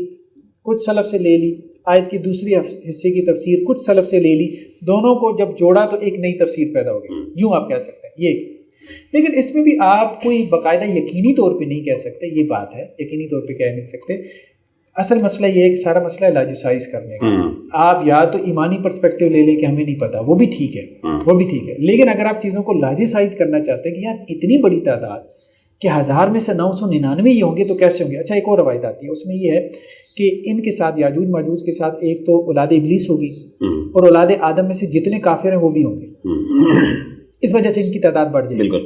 کچھ سلف سے لے لی، آیت کی دوسری حصے کی تفسیر کچھ سلف سے لے لی، دونوں کو جب جوڑا تو ایک نئی تفسیر پیدا ہو گئی، یوں آپ کہہ سکتے ہیں یہ. لیکن اس میں بھی آپ کوئی باقاعدہ یقینی طور پہ نہیں کہہ سکتے، یہ بات ہے یقینی طور پہ کہہ نہیں سکتے. اصل مسئلہ یہ ہے کہ سارا مسئلہ ہے لاجسائز کرنے کا. آپ یا تو ایمانی پرسپیکٹیو لے لیں کہ ہمیں نہیں پتا، وہ بھی ٹھیک ہے، لیکن اگر آپ چیزوں کو لاجسائز کرنا چاہتے ہیں کہ یار اتنی بڑی تعداد کہ 1000 میں سے 999 یہ ہوں گے تو کیسے ہوں گے. اچھا ایک اور روایت آتی ہے، اس میں یہ ہے کہ ان کے ساتھ یاجوج ماجوج کے ساتھ ایک تو اولاد ابلیس ہوگی اور اولاد آدم میں سے جتنے کافر ہیں وہ بھی ہوں گے، اس وجہ سے ان کی تعداد بڑھ جائے گی.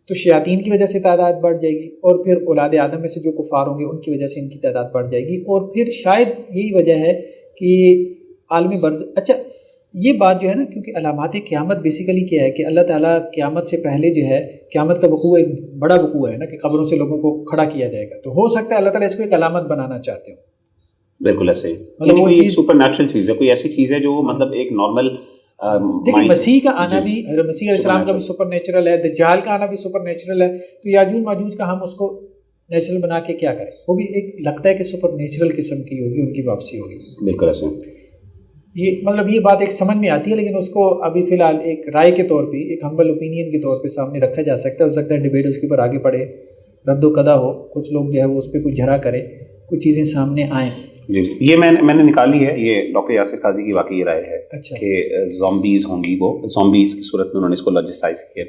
تو شیاطین کی وجہ سے تعداد بڑھ جائے گی، اور پھر اولاد آدم میں سے جو کفار ہوں گے ان کی وجہ سے ان کی تعداد بڑھ جائے گی، اور پھر شاید یہی وجہ ہے کہ عالم برز. اچھا یہ بات جو ہے نا، کیونکہ علامات قیامت بیسیکلی کیا ہے کہ اللہ تعالیٰ قیامت سے پہلے جو ہے قیامت کا وقوع ایک بڑا وقوع ہے نا کہ قبروں سے لوگوں کو کھڑا کیا جائے گا. تو ہو سکتا ہے اللہ تعالیٰ اس کو ایک علامت بنانا چاہتے ہوں. بالکل ایسے ہی، مطلب وہ کوئی چیز سپر نیچرل چیز ہے، کوئی ایسی چیز ہے جو مطلب ایک نارمل دیکھیں مسیح کا آنا بھی، مسیح علیہ السلام کا بھی سپر نیچرل ہے، دجال کا آنا بھی سپر نیچرل ہے، تو یاجوج ماجوج کا ہم اس کو نیچرل بنا کے کیا کریں؟ وہ بھی ایک لگتا ہے کہ سپر نیچرل قسم کی ہوگی، ان کی واپسی ہوگی. بالکل ایسے یہ مطلب یہ بات ایک سمجھ میں آتی ہے، لیکن اس کو ابھی فی الحال ایک رائے کے طور پہ، ایک ہمبل اوپینین کے طور پہ سامنے رکھا جا سکتا ہے. ہو سکتا ہے ڈیبیٹ اس کے اوپر آگے پڑے، رد و قدا ہو، کچھ لوگ جو ہے وہ اس پہ کچھ جھرا کرے، کچھ چیزیں سامنے آئیں. جی یہ میں نے نکالی ہے، یہ ڈاکٹر یاسر قاضی کی واقعی رائے ہے. اچھا. کہ زومبیز ہوں گی، وہ زومبیز کی صورت میں انہوں نے اس کو لاجسٹائز کیا.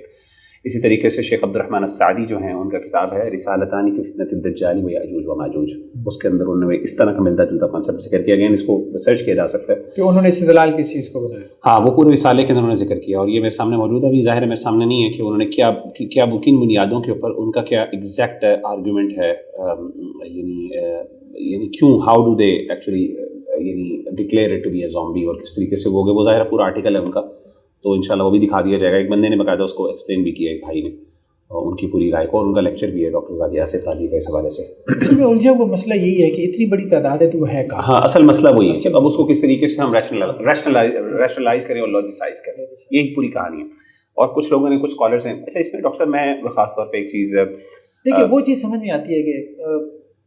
اسی طریقے سے شیخ عبد الرحمن السعدی جو ہیں، ان کا کتاب ہے رسالتان فی فتنۃ الدجال و یاجوج و ماجوج، اس کے اندر انہوں نے اس طرح کا ملتا جلتا کانسیپٹ ذکر کیا گیا. اس کو ریسرچ کیا جا سکتا ہے کہ انہوں نے استدلال کس چیز کو بنایا. ہاں وہ پورے رسالے کے اندر انہوں نے ذکر کیا، اور یہ میرے سامنے موجود ہے. ابھی ظاہر ہے میرے سامنے نہیں ہے کہ انہوں نے کیا کن بنیادوں کے اوپر ان کا کیا ایگزیکٹ آرگیومنٹ ہے، یعنی کیوں، ہاؤ ڈو دے ایکچولی یعنی declare it to be a zombie, اور کس طریقے سے وہ گئے. وہ ظاہر پورا آرٹیکل ہے ان کا، تو انشاءاللہ وہ بھی دکھا دیا جائے گا. ایک بندے نے باقاعدہ اس کو ایکسپلین بھی کیا، ایک بھائی نے، ان کی پوری رائے کو، اور ان کا لیکچر بھی ہے ڈاکٹر یاسر قاضی کا اس حوالے سے. اس میں الجھا ہوا مسئلہ یہی ہے کہ اتنی بڑی تعداد ہے تو وہ ہے کہاں. ہاں اصل مسئلہ وہی ہے کہ اب اس کو کس طریقے سے ہم ریشنلائز کریں اور لاجسٹائز کریں، یہی پوری کہانی ہے. اور کچھ لوگوں نے، کچھ اسکالرز ہیں. اچھا اس میں ڈاکٹر صاحب میں خاص طور پہ ایک چیز دیکھیے، وہ چیز سمجھ میں آتی ہے کہ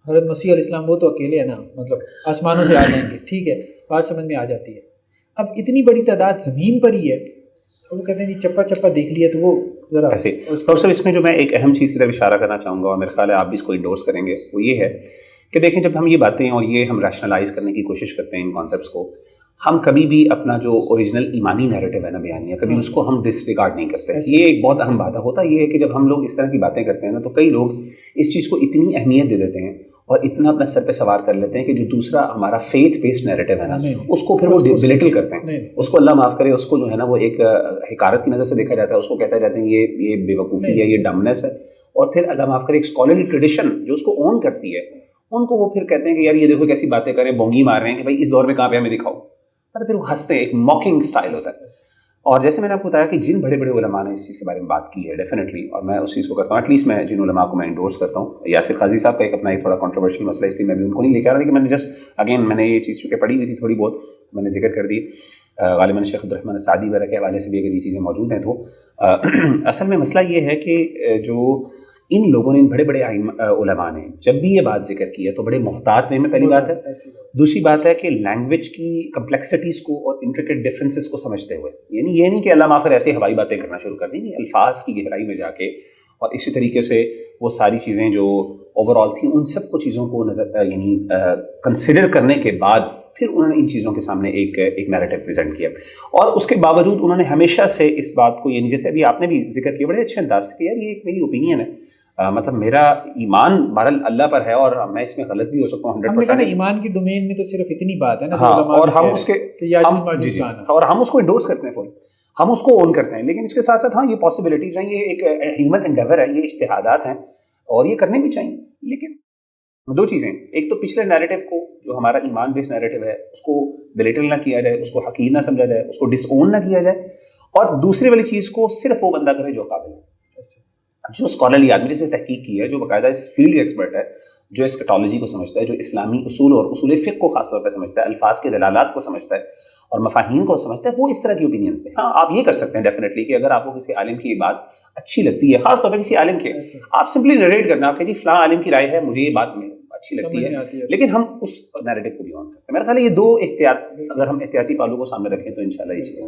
حضرت مسیح علیہ السلام وہ تو اکیلے ہیں نا، مطلب آسمانوں سے آ جائیں گے، ٹھیک ہے، بات سمجھ میں آ جاتی ہے. اب اتنی بڑی تعداد زمین پر ہی ہے، وہ کہتے ہیں چپا چپا دیکھ لیا، تو وہ ذرا ایسے. ڈاکٹر صاحب اس میں جو میں ایک اہم چیز کی طرف اشارہ کرنا چاہوں گا، اور میرے خیال ہے آپ بھی اس کو انڈورس کریں گے، وہ یہ ہے کہ دیکھیں جب ہم یہ باتیں اور یہ ہم ریشنلائز کرنے کی کوشش کرتے ہیں ان کانسیپٹس کو، ہم کبھی بھی اپنا جو اوریجنل ایمانی نیریٹو ہے نا بیانیہ، کبھی اس کو ہم ڈس ریگارڈ نہیں کرتے. یہ ایک بہت اہم بات ہے. ہوتا یہ ہے کہ جب ہم لوگ اس طرح کی باتیں کرتے ہیں نا، تو کئی لوگ اس چیز کو اتنی اہمیت دے دیتے ہیں اور اتنا اپنا سر پہ سوار کر لیتے ہیں کہ جو دوسرا ہمارا فیتھ بیسڈ نیریٹو ہے نا، اس کو پھر وہ بلیٹل کرتے ہیں. اس کو اللہ معاف کرے، اس کو جو ہے نا وہ ایک حقارت کی نظر سے دیکھا جاتا ہے. اس کو کہتے جاتے ہیں یہ بے وقوفی ہے، یہ ڈمنس ہے. اور پھر اللہ معاف کرے ایک اسکالرلی ٹریڈیشن جو اس کو اون کرتی ہے، ان کو وہ پھر کہتے ہیں کہ یار یہ دیکھو کیسی باتیں کریں، بونگی مار رہے ہیں کہ بھائی اس دور میں کہاں پہ ہمیں دکھاؤ. مطلب پھر وہ ہنستے ہیں، ایک موکنگ سٹائل ہوتا ہے. اور جیسے میں نے آپ کو بتایا کہ جن بڑے بڑے علماء نے اس چیز کے بارے میں بات کی ہے ڈیفینیٹلی، اور میں اس چیز کو کرتا ہوں، ایٹ لیسٹ میں جن علماء کو میں انڈورس کرتا ہوں. یاسر قاضی صاحب کا ایک اپنا ایک تھوڑا کنٹروورشل مسئلہ، اس لیے میں بھی ان کو نہیں لے کے آ رہا، لیکن میں نے جسٹ اگین میں نے یہ چیز چونکہ پڑھی ہوئی تھی تھوڑی بہت، میں نے ذکر کر دی. غالباً شیخ عبد الرحمن السعدی وغیرہ کے حوالے سے بھی اگر یہ چیزیں موجود ہیں تو اصل میں مسئلہ یہ ہے کہ جو ان لوگوں نے، ان بڑے بڑے علماء نے جب بھی یہ بات ذکر کی ہے تو بڑے محتاط میں پہلی بات ہے. دوسری بات ہے کہ لینگویج کی کمپلیکسٹیز کو اور انٹریکیٹ ڈفرینسز کو سمجھتے ہوئے، یعنی یہ نہیں کہ اللہ معاف کرے ایسے ہوائی باتیں کرنا شروع کر دیں، الفاظ کی گہرائی میں جا کے، اور اسی طریقے سے وہ ساری چیزیں جو اوور آل تھیں ان سب کو چیزوں کو یعنی کنسیڈر کرنے کے بعد پھر انہوں نے ان چیزوں کے سامنے ایک نیریٹو پریزنٹ کیا. اور اس کے باوجود انہوں نے ہمیشہ سے اس بات کو، یعنی جیسے ابھی آپ نے بھی ذکر کیا بڑے اچھے انداز سے کہ یار یہ ایک میری اوپینین ہے، مطلب میرا ایمان بہرحال اللہ پر ہے اور میں اس میں غلط بھی ہو سکتا ہوں 100%. ایمان کی ڈومین میں تو صرف اتنی بات ہے نا، ہاں، اور ہم اس کے اور ہم اس کو انڈورس کرتے ہیں، ہم اس کو اون کرتے ہیں. لیکن اس کے ساتھ ساتھ ہاں یہ پاسبلٹیز ہیں، یہ ایک ہیومن انڈیور ہے، یہ اجتہادات ہیں اور یہ کرنے بھی چاہیے. لیکن دو چیزیں، ایک تو پچھلے نیریٹو کو جو ہمارا ایمان بیس نیریٹو ہے اس کو بلیٹل نہ کیا جائے، اس کو حقیر نہ سمجھا جائے، اس کو ڈس اون نہ کیا جائے. اور دوسری والی چیز کو صرف وہ بندہ کرے جو قابل ہے، جو اسکالرلی آدمی جیسے تحقیق کی ہے، جو باقاعدہ اس فیلڈ کا ایکسپرٹ ہے، جو اسکٹالوجی کو سمجھتا ہے، جو اسلامی اصول اور اصول فقہ کو خاص طور پہ سمجھتا ہے، الفاظ کے دلالات کو سمجھتا ہے اور مفاہیم کو سمجھتا ہے، وہ اس طرح کی اوپینینز دیں. ہاں آپ یہ کر سکتے ہیں ڈیفینیٹلی کہ اگر آپ کو کسی عالم کی یہ بات اچھی لگتی ہے، خاص طور پہ کسی عالم کے، آپ سمپلی نریٹ کرنا، آپ کہ جی فلاں عالم کی رائے ہے، مجھے یہ بات اچھی لگتی ہے، لیکن ہم اس نیریٹو کو بھی آن کرتے ہیں. میرا خیال ہے یہ دو اگر ہم احتیاطی پہلو کو سامنے رکھیں تو انشاءاللہ یہ چیزیں.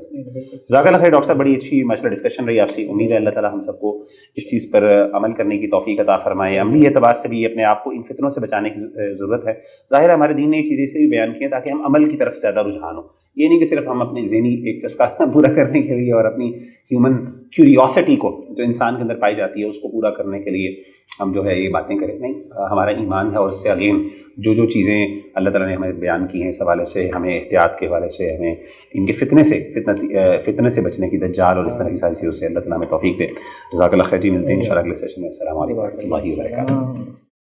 جزاک اللہ خیر ڈاکٹر صاحب، بڑی اچھی ماشاء اللہ ڈسکشن رہی آپ سے. امید ہے اللہ تعالیٰ ہم سب کو اس چیز پر عمل کرنے کی توفیق عطا فرمائے. عملی اعتبار سے بھی اپنے آپ کو ان فتنوں سے بچانے کی ضرورت ہے. ظاہر ہے ہمارے دین نے یہ چیزیں اس لیے بھی بیان کی ہیں تاکہ ہم عمل کی طرف زیادہ رجحان ہو. یہ نہیں کہ صرف ہم اپنی ذہنی ایک چسکا پورا کرنے کے لیے اور اپنی ہیومن کیوریوسٹی کو جو انسان کے اندر پائی جاتی ہے اس کو پورا کرنے کے لیے ہم جو ہے یہ باتیں کریں. نہیں، ہمارا ایمان ہے اور اس سے اگین جو چیزیں اللہ تعالیٰ نے ہمیں بیان کی ہیں اس حوالے سے، ہمیں احتیاط کے حوالے سے، ہمیں ان کے فتنے سے بچنے کی، دجال اور اس طرح کی ساری چیزوں سے اللہ تعالیٰ ہمیں توفیق دے. جزاک اللہ خیر جی، ملتے ہیں انشاءاللہ اگلے سیشن میں. السلام علیکم و رحمۃ اللہ وبرکاتہ.